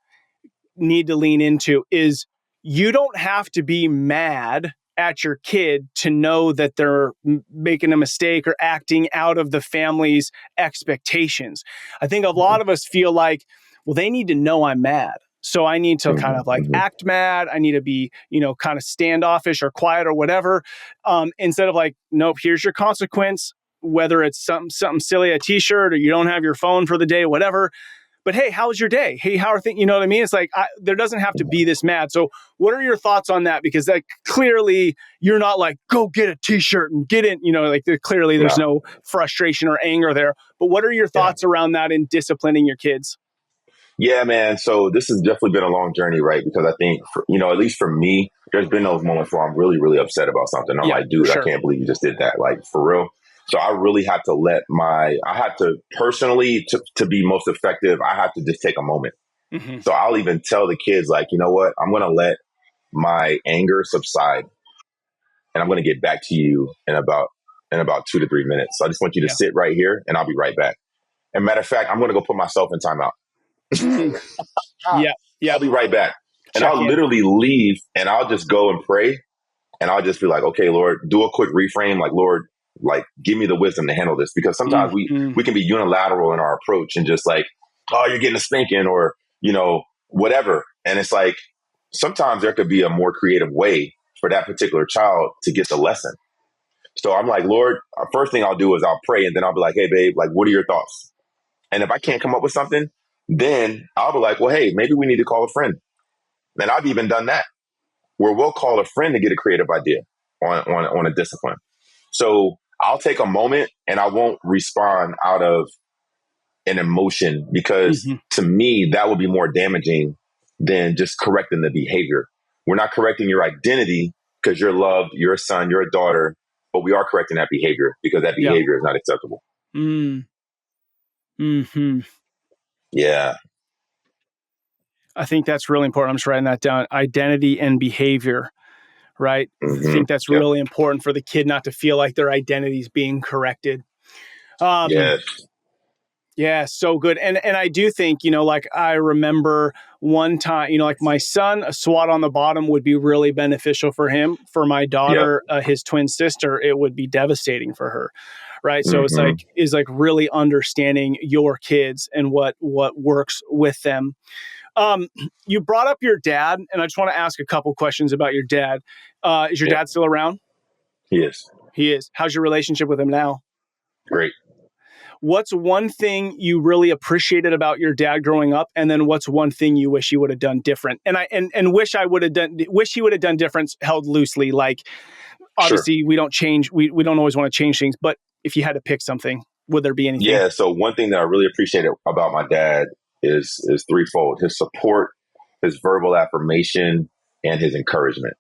need to lean into is you don't have to be mad at your kid to know that they're making a mistake or acting out of the family's expectations. I think a lot of us feel like, well, they need to know I'm mad. So I need to kind of like act mad. I need to be, kind of standoffish or quiet or whatever. Instead of like, nope, here's your consequence, whether it's something silly, a t-shirt, or you don't have your phone for the day, whatever. But hey, how was your day? Hey, how are things? You know what I mean? It's like, there doesn't have to be this mad. So what are your thoughts on that? Because like clearly you're not like, go get a t-shirt and get in, clearly there's no frustration or anger there. But what are your thoughts around that in disciplining your kids? Yeah, man. So this has definitely been a long journey, right? Because I think, at least for me, there's been those moments where I'm really, really upset about something. I'm like, dude, I can't believe you just did that. Like, for real. So I really had to personally, to be most effective, I have to just take a moment. So I'll even tell the kids, like, you know what? I'm going to let my anger subside and I'm going to get back to you in about 2 to 3 minutes. So I just want you to sit right here and I'll be right back. And matter of fact, I'm going to go put myself in timeout. I'll be right back. And I'll literally leave and I'll just go and pray. And I'll just be like, okay, Lord, do a quick reframe. Like, Lord, like, give me the wisdom to handle this. Because sometimes we can be unilateral in our approach and just like, oh, you're getting a spanking or, whatever. And it's like, sometimes there could be a more creative way for that particular child to get the lesson. So I'm like, Lord, first thing I'll do is I'll pray. And then I'll be like, hey, babe, like, what are your thoughts? And if I can't come up with something, then I'll be like, well, hey, maybe we need to call a friend. And I've even done that where we'll call a friend to get a creative idea on a discipline. So I'll take a moment and I won't respond out of an emotion because to me, that would be more damaging than just correcting the behavior. We're not correcting your identity because you're loved, you're a son, you're a daughter, but we are correcting that behavior because that behavior is not acceptable. Yeah. I think that's really important. I'm just writing that down. Identity and behavior, right? I think that's really important for the kid not to feel like their identity is being corrected. Yeah, so good. And I do think, like I remember one time, like my son, a swat on the bottom would be really beneficial for him. For my daughter, his twin sister, it would be devastating for her. Right. So it's like really understanding your kids and what works with them. You brought up your dad, and I just want to ask a couple questions about your dad. Is your dad still around? He is. He is. How's your relationship with him now? Great. What's one thing you really appreciated about your dad growing up, and then what's one thing you wish he would have done different? And wish he would have done different, held loosely. Like, obviously, we don't change. We don't always want to change things, but if you had to pick something, would there be anything? Yeah. So one thing that I really appreciated about my dad is threefold: his support, his verbal affirmation, and his encouragement.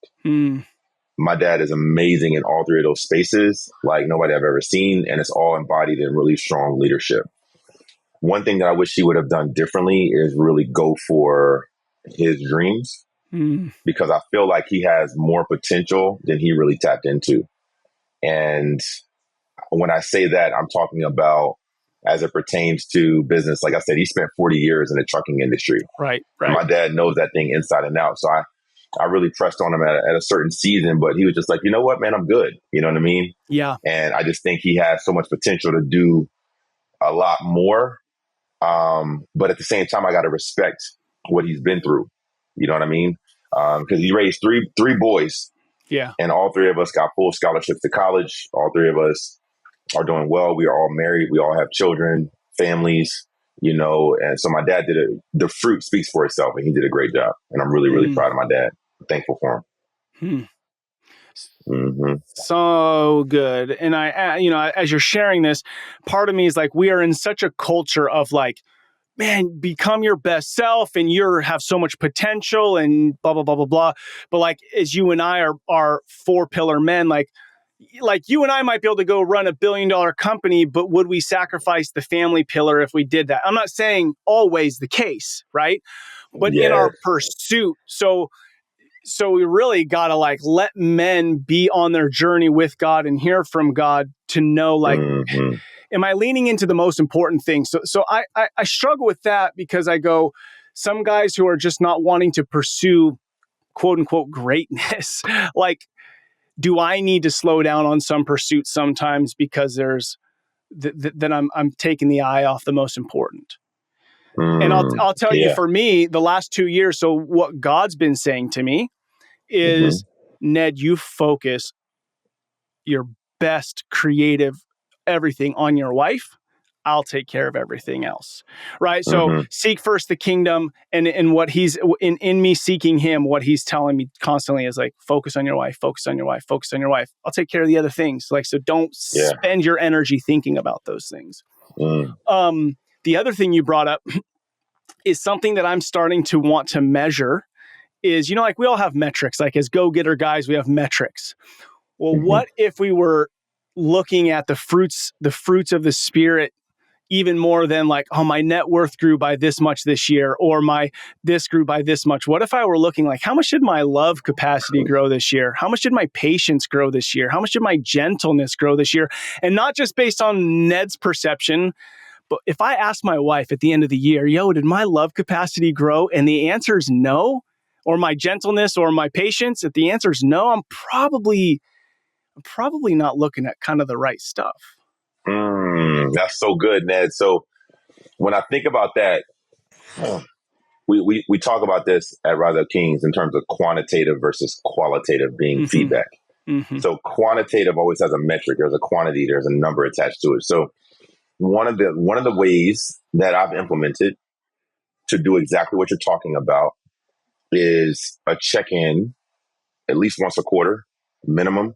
My dad is amazing in all three of those spaces, like nobody I've ever seen, and it's all embodied in really strong leadership. One thing that I wish he would have done differently is really go for his dreams, because I feel like he has more potential than he really tapped into. And when I say that, I'm talking about as it pertains to business. Like I said, he spent 40 years in the trucking industry. Right. And my dad knows that thing inside and out. So I really pressed on him at a certain season, but he was just like, you know what, man, I'm good. You know what I mean? Yeah. And I just think he has so much potential to do a lot more. But at the same time, I got to respect what he's been through. You know what I mean? Because he raised three boys, Yeah. and all three of us got full scholarships to college. All three of us are doing well. We are all married. We all have children, families, you know. And so my dad the fruit speaks for itself, and he did a great job. And I'm really, really proud of my dad. Thankful for him. Mm-hmm. So good. And I, you know, as you're sharing this, part of me is like, we are in such a culture of like, man, become your best self and you have so much potential and blah, blah, blah, blah, blah. But like, as you and I are four pillar men, like you and I might be able to go run $1 billion company, but would we sacrifice the family pillar if we did that? I'm not saying always the case, right? But in our pursuit. So we really got to like let men be on their journey with God and hear from God to know, like, am I leaning into the most important thing? So I struggle with that because I go, some guys who are just not wanting to pursue quote unquote greatness, like, do I need to slow down on some pursuits sometimes because there's that I'm taking the eye off the most important? And I'll tell you, for me, the last 2 years, so what God's been saying to me is, Ned, you focus your best creative everything on your wife. I'll take care of everything else. Right. So seek first the kingdom, and what he's in me seeking him, what he's telling me constantly is like, focus on your wife, focus on your wife, focus on your wife. I'll take care of the other things. Like, so don't spend your energy thinking about those things. The other thing you brought up is something that I'm starting to want to measure is, you know, like we all have metrics, like as go-getter guys, we have metrics. Well, what if we were looking at the fruits of the spirit even more than like, oh, my net worth grew by this much this year, or my this grew by this much? What if I were looking like, how much did my love capacity grow this year? How much did my patience grow this year? How much did my gentleness grow this year? And not just based on Ned's perception, but if I ask my wife at the end of the year, yo, did my love capacity grow? And the answer is no, or my gentleness or my patience, if the answer is no, I'm probably not looking at kind of the right stuff. That's so good, Ned. So when I think about that, we talk about this at Rise Up Kings in terms of quantitative versus qualitative being feedback. So quantitative always has a metric. There's a quantity. There's a number attached to it. So one of the ways that I've implemented to do exactly what you're talking about is a check-in at least once a quarter minimum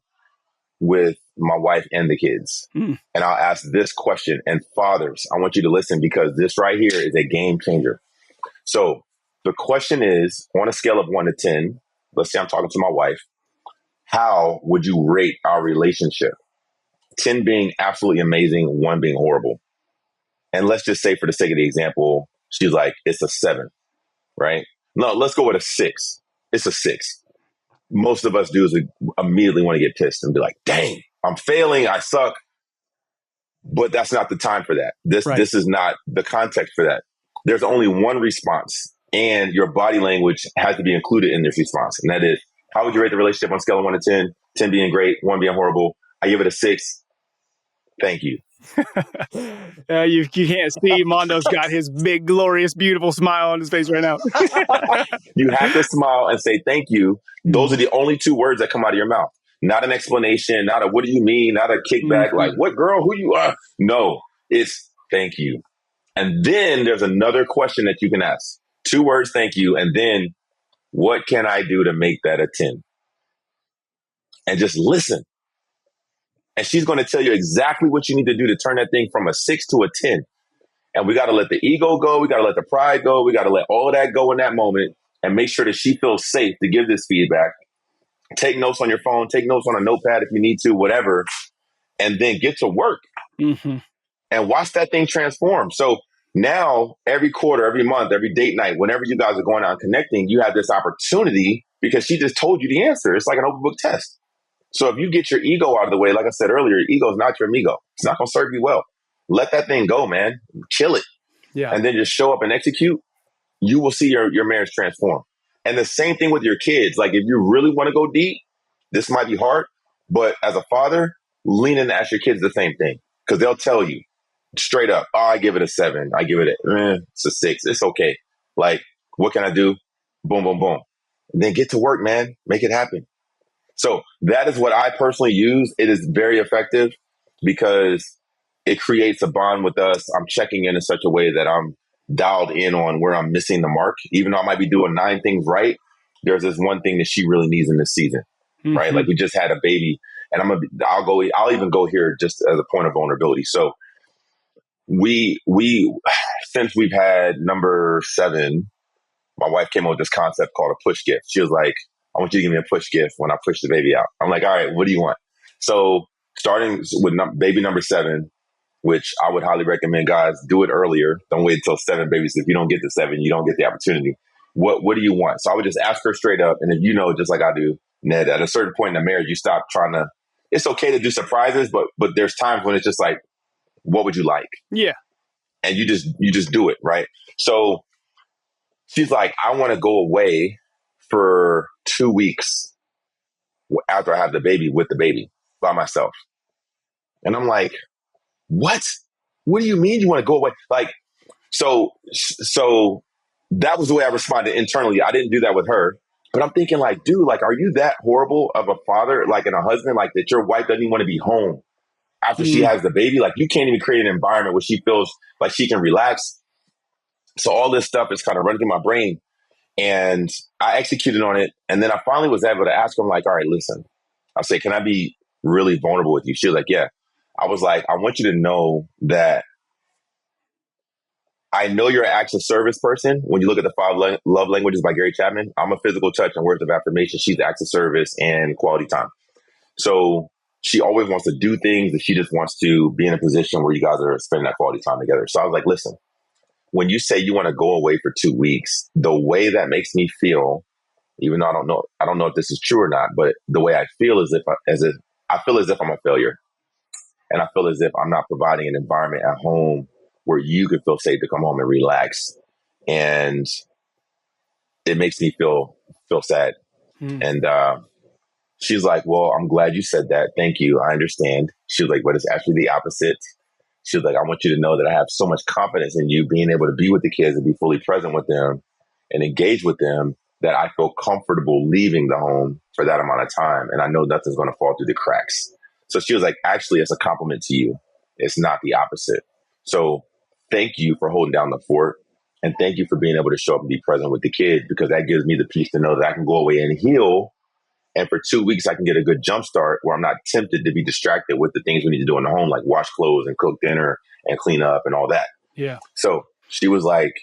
with my wife and the kids. And I'll ask this question. And fathers, I want you to listen, because this right here is a game changer. So the question is, on a scale of 1 to 10, let's say I'm talking to my wife, how would you rate our relationship? 10 being absolutely amazing, 1 being horrible. And let's just say, for the sake of the example, she's like, it's a 7, right? No, let's go with a 6. It's a 6. Most of us dudes immediately want to get pissed and be like, dang, I'm failing, I suck. But that's not the time for that. This is not the context for that. There's only one response, and your body language has to be included in this response. And that is, how would you rate the relationship on a scale of 1 to 10? 10 being great, 1 being horrible. I give it a 6. Thank you. You can't see Mondo's got his big, glorious, beautiful smile on his face right now. You have to smile and say thank you. Those are the only 2 words that come out of your mouth. Not an explanation, not a what do you mean, not a kickback, like what girl, who you are. No, it's thank you. And then there's another question that you can ask. 2 words, thank you. And then, what can I do to make that a 10? And just listen. And she's going to tell you exactly what you need to do to turn that thing from a 6 to a 10. And we got to let the ego go. We got to let the pride go. We got to let all of that go in that moment and make sure that she feels safe to give this feedback. Take notes on your phone, take notes on a notepad if you need to, whatever, and then get to work and watch that thing transform. So now every quarter, every month, every date night, whenever you guys are going out and connecting, you have this opportunity because she just told you the answer. It's like an open book test. So if you get your ego out of the way, like I said earlier, your ego is not your amigo. It's not going to serve you well. Let that thing go, man. Kill it. Yeah. And then just show up and execute. You will see your marriage transform. And the same thing with your kids. Like if you really want to go deep, this might be hard, but as a father, lean in and ask your kids the same thing because they'll tell you straight up, oh, I give it a 7. I give it it's a 6. It's okay. Like, what can I do? Boom, boom, boom. And then get to work, man. Make it happen. So that is what I personally use. It is very effective because it creates a bond with us. I'm checking in such a way that I'm dialed in on where I'm missing the mark. Even though I might be doing 9 things right, there's this one thing that she really needs in this season, right? Like we just had a baby, and I'll even go here just as a point of vulnerability. So we since we've had number 7, my wife came up with this concept called a push gift. She was like, I want you to give me a push gift when I push the baby out. I'm like, all right, what do you want? So starting with baby number 7, which I would highly recommend guys do it earlier. Don't wait until 7 babies. If you don't get to 7, you don't get the opportunity. What do you want? So I would just ask her straight up. And if you know, just like I do, Ned, at a certain point in the marriage, you stop trying to, it's okay to do surprises, but there's times when it's just like, what would you like? Yeah. And you just do it, right? So she's like, I want to go away for 2 weeks after I have the baby with the baby by myself. And I'm like, what? What do you mean you want to go away? Like, so that was the way I responded internally. I didn't do that with her, but I'm thinking like, dude, like, are you that horrible of a father, like, and a husband, like that your wife doesn't even want to be home after she has the baby? Like, you can't even create an environment where she feels like she can relax. So all this stuff is kind of running through my brain. And I executed on it. And then I finally was able to ask him, like, all right, listen, I say, can I be really vulnerable with you? She was like, yeah. I was like, I want you to know that I know you're an acts of service person. When you look at the 5 love languages by Gary Chapman, I'm a physical touch and words of affirmation. She's acts of service and quality time. So she always wants to do things that she just wants to be in a position where you guys are spending that quality time together. So I was like, listen, when you say you want to go away for 2 weeks, the way that makes me feel, even though I don't know if this is true or not, but the way I feel is I feel as if I'm a failure. And I feel as if I'm not providing an environment at home where you could feel safe to come home and relax. And it makes me feel sad. And she's like, well, I'm glad you said that. Thank you. I understand. She was like, but it's actually the opposite. She was like, I want you to know that I have so much confidence in you being able to be with the kids and be fully present with them and engage with them that I feel comfortable leaving the home for that amount of time. And I know nothing's going to fall through the cracks. So she was like, actually, it's a compliment to you. It's not the opposite. So thank you for holding down the fort. And thank you for being able to show up and be present with the kids, because that gives me the peace to know that I can go away and heal. And for 2 weeks, I can get a good jump start where I'm not tempted to be distracted with the things we need to do in the home, like wash clothes and cook dinner and clean up and all that. Yeah. So she was like,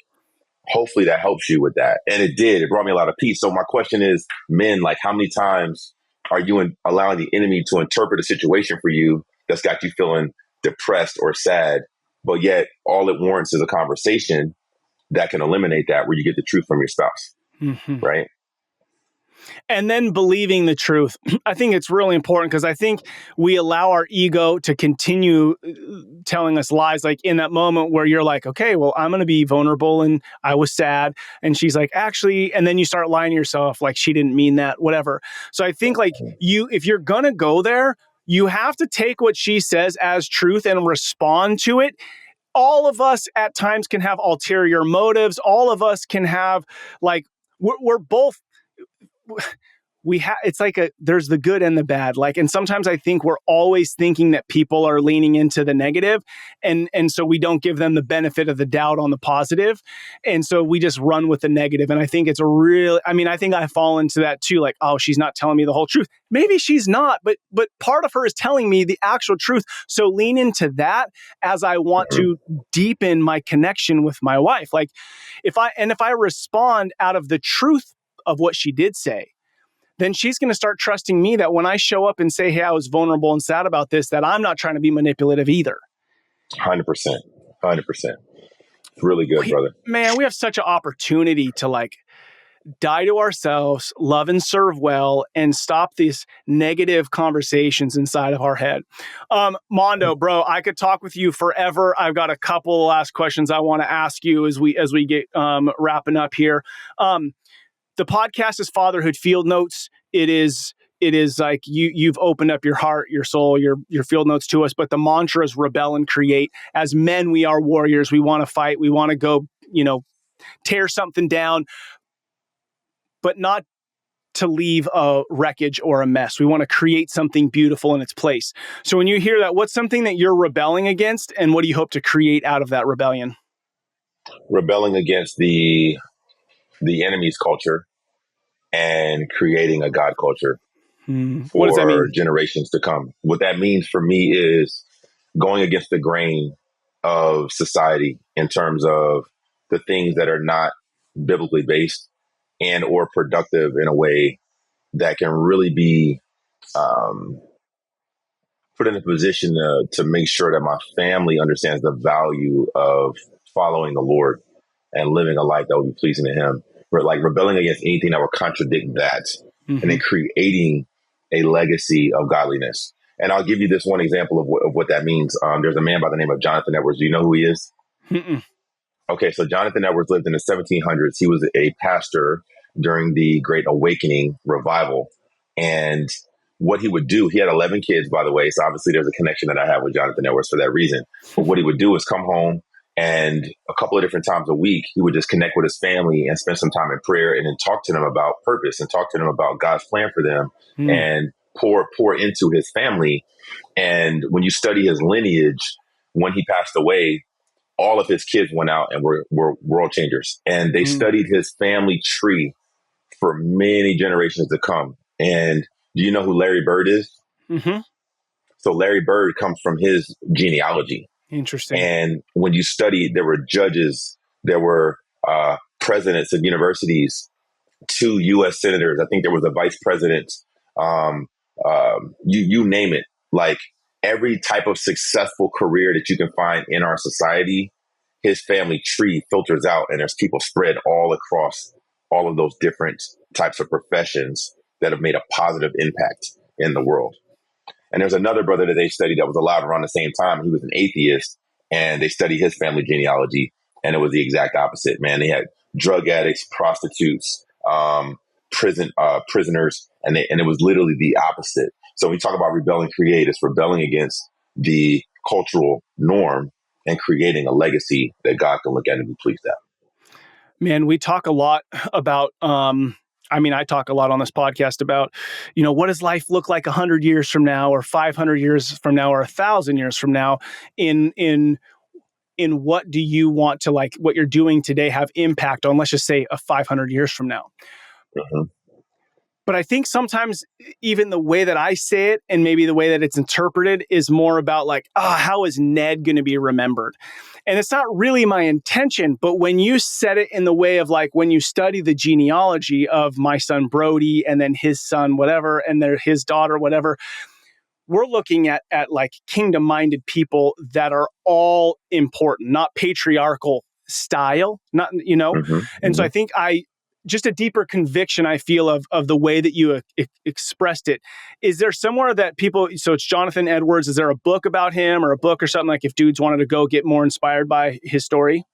hopefully that helps you with that. And it did. It brought me a lot of peace. So my question is, men, like, how many times are you allowing the enemy to interpret a situation for you that's got you feeling depressed or sad, but yet all it warrants is a conversation that can eliminate that, where you get the truth from your spouse, right? And then believing the truth. I think it's really important, because I think we allow our ego to continue telling us lies. Like in that moment where you're like, okay, well, I'm going to be vulnerable and I was sad. And she's like, actually, and then you start lying to yourself, like she didn't mean that, whatever. So I think like if you're going to go there, you have to take what she says as truth and respond to it. All of us at times can have ulterior motives. All of us can have, like, we're both, it's like there's the good and the bad. Like, and sometimes I think we're always thinking that people are leaning into the negative, and so we don't give them the benefit of the doubt on the positive. And so we just run with the negative. And I think it's I think I fall into that too. Like, oh, she's not telling me the whole truth. Maybe she's not, but part of her is telling me the actual truth. So lean into that as I want to deepen my connection with my wife. Like if I respond out of the truth of what she did say, then she's going to start trusting me that when I show up and say, hey, I was vulnerable and sad about this, that I'm not trying to be manipulative either. 100%. 100%. Really good, brother. Man, we have such an opportunity to like die to ourselves, love and serve well, and stop these negative conversations inside of our head. Mondoe, bro, I could talk with you forever. I've got a couple last questions I want to ask you as we get wrapping up here. the podcast is Fatherhood Field Notes. It is like you've opened up your heart, your soul, your field notes to us. But the mantra is rebel and create. As men, we are warriors. We want to fight. We want to go, tear something down, but not to leave a wreckage or a mess. We want to create something beautiful in its place. So when you hear that, what's something that you're rebelling against, and what do you hope to create out of that rebellion? Rebelling against the enemy's culture and creating a God culture What does that for mean? generations to come. What that means for me is going against the grain of society in terms of the things that are not biblically based and or productive in a way that can really be put in a position to make sure that my family understands the value of following the Lord and living a life that will be pleasing to Him. Like rebelling against anything that will contradict that, and then creating a legacy of godliness. And I'll give you this one example of what that means. There's a man by the name of Jonathan Edwards. Do you know who he is? Mm-mm. Okay, so Jonathan Edwards lived in the 1700s. He was a pastor during the Great Awakening revival. And what he would do, he had 11 kids, by the way. So obviously there's a connection that I have with Jonathan Edwards for that reason. But what he would do is come home, and a couple of different times a week, he would just connect with his family and spend some time in prayer, and then talk to them about purpose and talk to them about God's plan for them, and pour into his family. And when you study his lineage, when he passed away, all of his kids went out and were world changers. And they studied his family tree for many generations to come. And do you know who Larry Bird is? Mm-hmm. So Larry Bird comes from his genealogy. Interesting. And when you study, there were judges, there were presidents of universities, 2 U.S. senators. I think there was a vice president. You name it. Like every type of successful career that you can find in our society, his family tree filters out, and there's people spread all across all of those different types of professions that have made a positive impact in the world. And there's another brother that they studied that was alive around the same time. He was an atheist, and they studied his family genealogy, and it was the exact opposite, man. They had drug addicts, prostitutes, prisoners, and it was literally the opposite. So when we talk about rebelling, create, it's rebelling against the cultural norm and creating a legacy that God can look at and be pleased at. Man, we talk a lot about, I talk a lot on this podcast about, what does life look like 100 years from now, or 500 years from now, or 1,000 years from now? In what do you want to, like, what you're doing today have impact on, let's just say, 500 years from now? Mm-hmm. But I think sometimes even the way that I say it, and maybe the way that it's interpreted, is more about like, how is Ned going to be remembered? And it's not really my intention, but when you said it in the way of like, when you study the genealogy of my son Brody, and then his son whatever, and his daughter whatever, we're looking at like kingdom-minded people that are all important, not patriarchal style, not, Mm-hmm. And so I think just a deeper conviction I feel of the way that you expressed it. Is there somewhere that people, so it's Jonathan Edwards, is there a book about him, or a book or something, like if dudes wanted to go get more inspired by his story?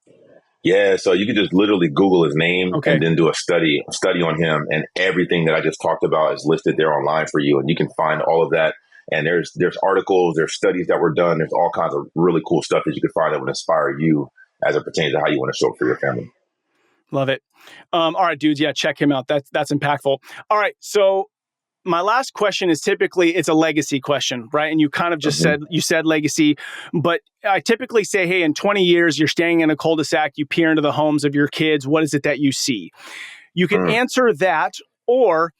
Yeah, so you can just literally Google his name, Okay. and then do a study on him, and everything that I just talked about is listed there online for you, and you can find all of that. And there's articles, there's studies that were done, there's all kinds of really cool stuff that you can find that would inspire you as it pertains to how you want to show up for your family. Love it. All right, dudes. Yeah, check him out. That's impactful. All right. So my last question is typically, it's a legacy question, right? And you kind of just said legacy, but I typically say, hey, in 20 years, you're staying in a cul-de-sac, you peer into the homes of your kids. What is it that you see? You can answer that, or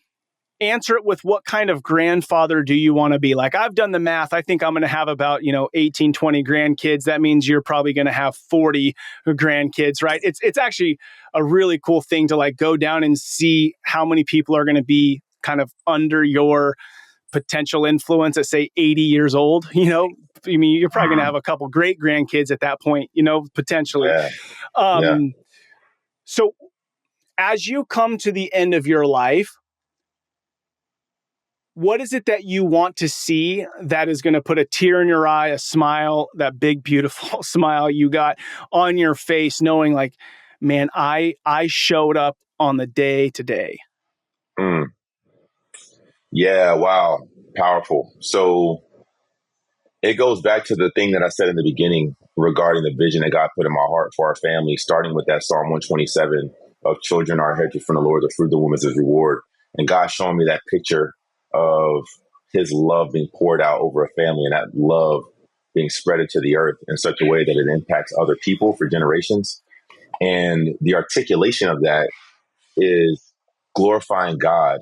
answer it with, what kind of grandfather do you want to be? Like, I've done the math. I think I'm going to have about, 18, 20 grandkids. That means you're probably going to have 40 grandkids, right? It's actually a really cool thing to like go down and see how many people are going to be kind of under your potential influence at, say, 80 years old. You're probably going to have a couple great grandkids at that point, potentially. Yeah. So as you come to the end of your life, what is it that you want to see that is going to put a tear in your eye, a smile, that big, beautiful smile you got on your face, knowing like, man, I showed up on the day to day? Mm. Yeah, wow. Powerful. So it goes back to the thing that I said in the beginning regarding the vision that God put in my heart for our family, starting with that Psalm 127 of children are heritage from the Lord, the fruit of the womb is his reward. And God showing me that picture of his love being poured out over a family and that love being spread into the earth in such a way that it impacts other people for generations. And the articulation of that is glorifying God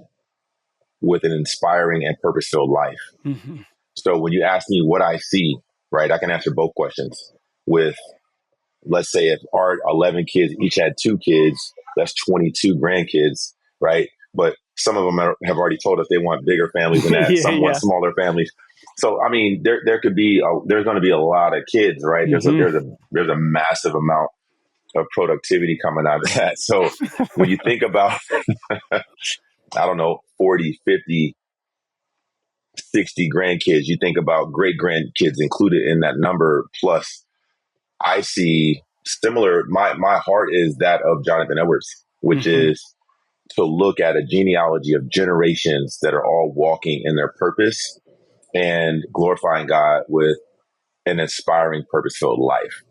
with an inspiring and purpose-filled life. Mm-hmm. So when you ask me what I see, right, I can answer both questions with, let's say if our 11 kids each had 2 kids, that's 22 grandkids, right? But some of them have already told us they want bigger families than that. Yeah, Some want yeah. smaller families. So, I mean, there could be, there's going to be a lot of kids, right? Mm-hmm. There's a massive amount of productivity coming out of that. So when you think about, I don't know, 40, 50, 60 grandkids, you think about great grandkids included in that number. Plus, I see similar, my heart is that of Jonathan Edwards, which Mm-hmm. is to look at a genealogy of generations that are all walking in their purpose and glorifying God with an inspiring, purpose-filled life.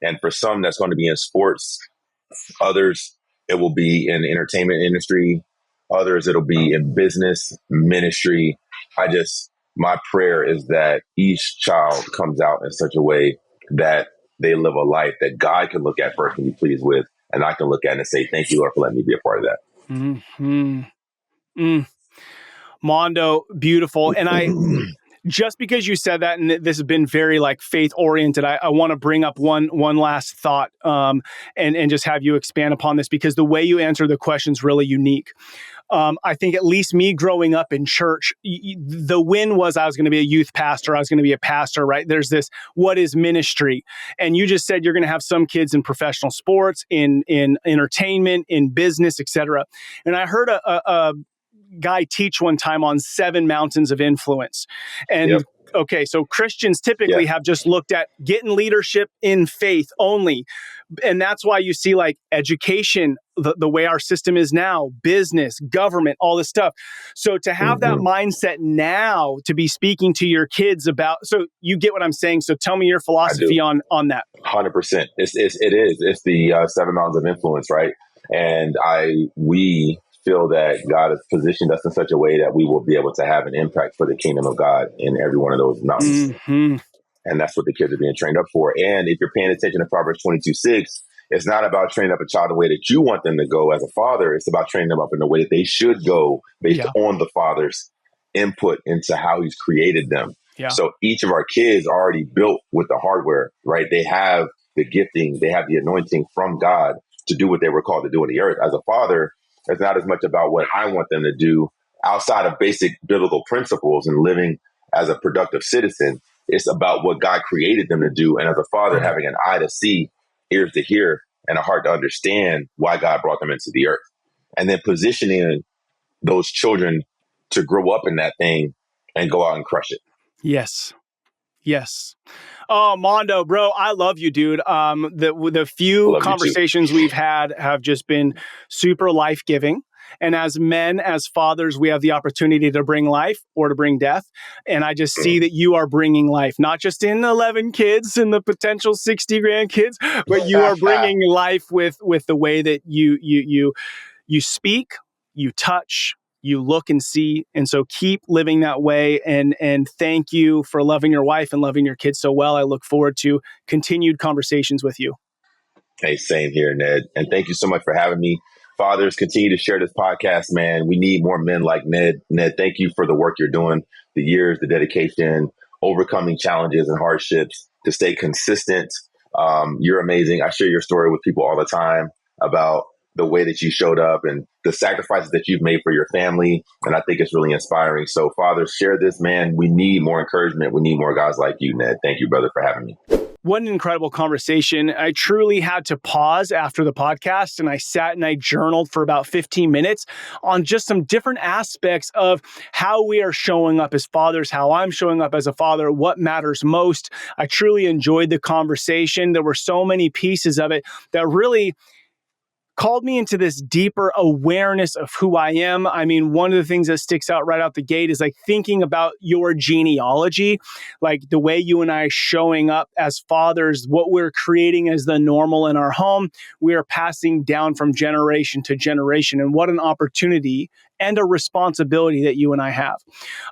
And for some, that's going to be in sports. Others, it will be in the entertainment industry. Others, it'll be in business, ministry. My prayer is that each child comes out in such a way that they live a life that God can look at first and be pleased with. And I can look at it and say, thank you, Lord, for letting me be a part of that. Mm-hmm. Mm. Mondo, beautiful. And just because you said that, and this has been very like faith oriented, I want to bring up one last thought, and just have you expand upon this, because the way you answer the question is really unique. I think at least me growing up in church, the win was I was going to be a youth pastor. I was going to be a pastor, right? There's this, what is ministry? And you just said you're going to have some kids in professional sports, in entertainment, in business, etc. And I heard a guy teach one time on 7 mountains of influence. And Yep. okay, so Christians Yeah. typically have just looked at getting leadership in faith only. And that's why you see like education, the way our system is now, business, government, all this stuff. So to have that mindset now, to be speaking to your kids about, so you get what I'm saying. So tell me your I do. philosophy on that. 100%. It's the 7 mountains of influence, right? And we feel that God has positioned us in such a way that we will be able to have an impact for the kingdom of God in every one of those mountains. Mm-hmm. And that's what the kids are being trained up for. And if you're paying attention to Proverbs 22:6, it's not about training up a child the way that you want them to go as a father. It's about training them up in the way that they should go based on the father's input into how he's created them. Yeah. So each of our kids are already built with the hardware, right? They have the gifting, they have the anointing from God to do what they were called to do on the earth. As a father, it's not as much about what I want them to do outside of basic biblical principles and living as a productive citizen. It's about what God created them to do. And as a father, having an eye to see, ears to hear, and a heart to understand why God brought them into the earth. And then positioning those children to grow up in that thing and go out and crush it. Yes. Yes. Oh, Mondo, bro, I love you, dude. The few conversations we've had have just been super life-giving. And as men, as fathers, we have the opportunity to bring life or to bring death. And I just see that you are bringing life, not just in 11 kids and the potential 60 grandkids, but you are bringing life with the way that you speak, you touch, you look and see. And so keep living that way. And thank you for loving your wife and loving your kids so well. I look forward to continued conversations with you. Hey, same here, Ned. And thank you so much for having me. Fathers, continue to share this podcast, man. We need more men like Ned. Ned, thank you for the work you're doing, the years, the dedication, overcoming challenges and hardships to stay consistent. You're amazing. I share your story with people all the time about the way that you showed up and the sacrifices that you've made for your family. And I think it's really inspiring. So fathers, share this, man. We need more encouragement. We need more guys like you, Ned. Thank you, brother, for having me. What an incredible conversation. I truly had to pause after the podcast, and I sat and I journaled for about 15 minutes on just some different aspects of how we are showing up as fathers, how I'm showing up as a father, what matters most. I truly enjoyed the conversation. There were so many pieces of it that really called me into this deeper awareness of who I am. I mean, one of the things that sticks out right out the gate is like thinking about your genealogy, like the way you and I are showing up as fathers, what we're creating as the normal in our home, we are passing down from generation to generation. And what an opportunity and a responsibility that you and I have.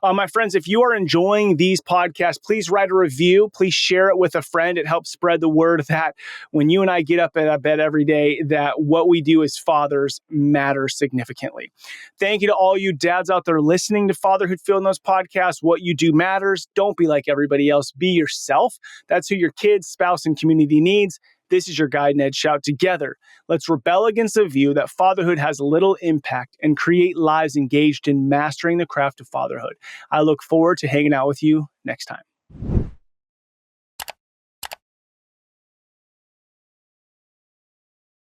My friends, if you are enjoying these podcasts, please write a review. Please share it with a friend. It helps spread the word that when you and I get up at bed every day, that what we do as fathers matters significantly. Thank you to all you dads out there listening to Fatherhood Field Notes podcast. What you do matters. Don't be like everybody else. Be yourself. That's who your kids, spouse, and community needs. This is your guide, Ned Shout. Together, let's rebel against the view that fatherhood has little impact and create lives engaged in mastering the craft of fatherhood. I look forward to hanging out with you next time.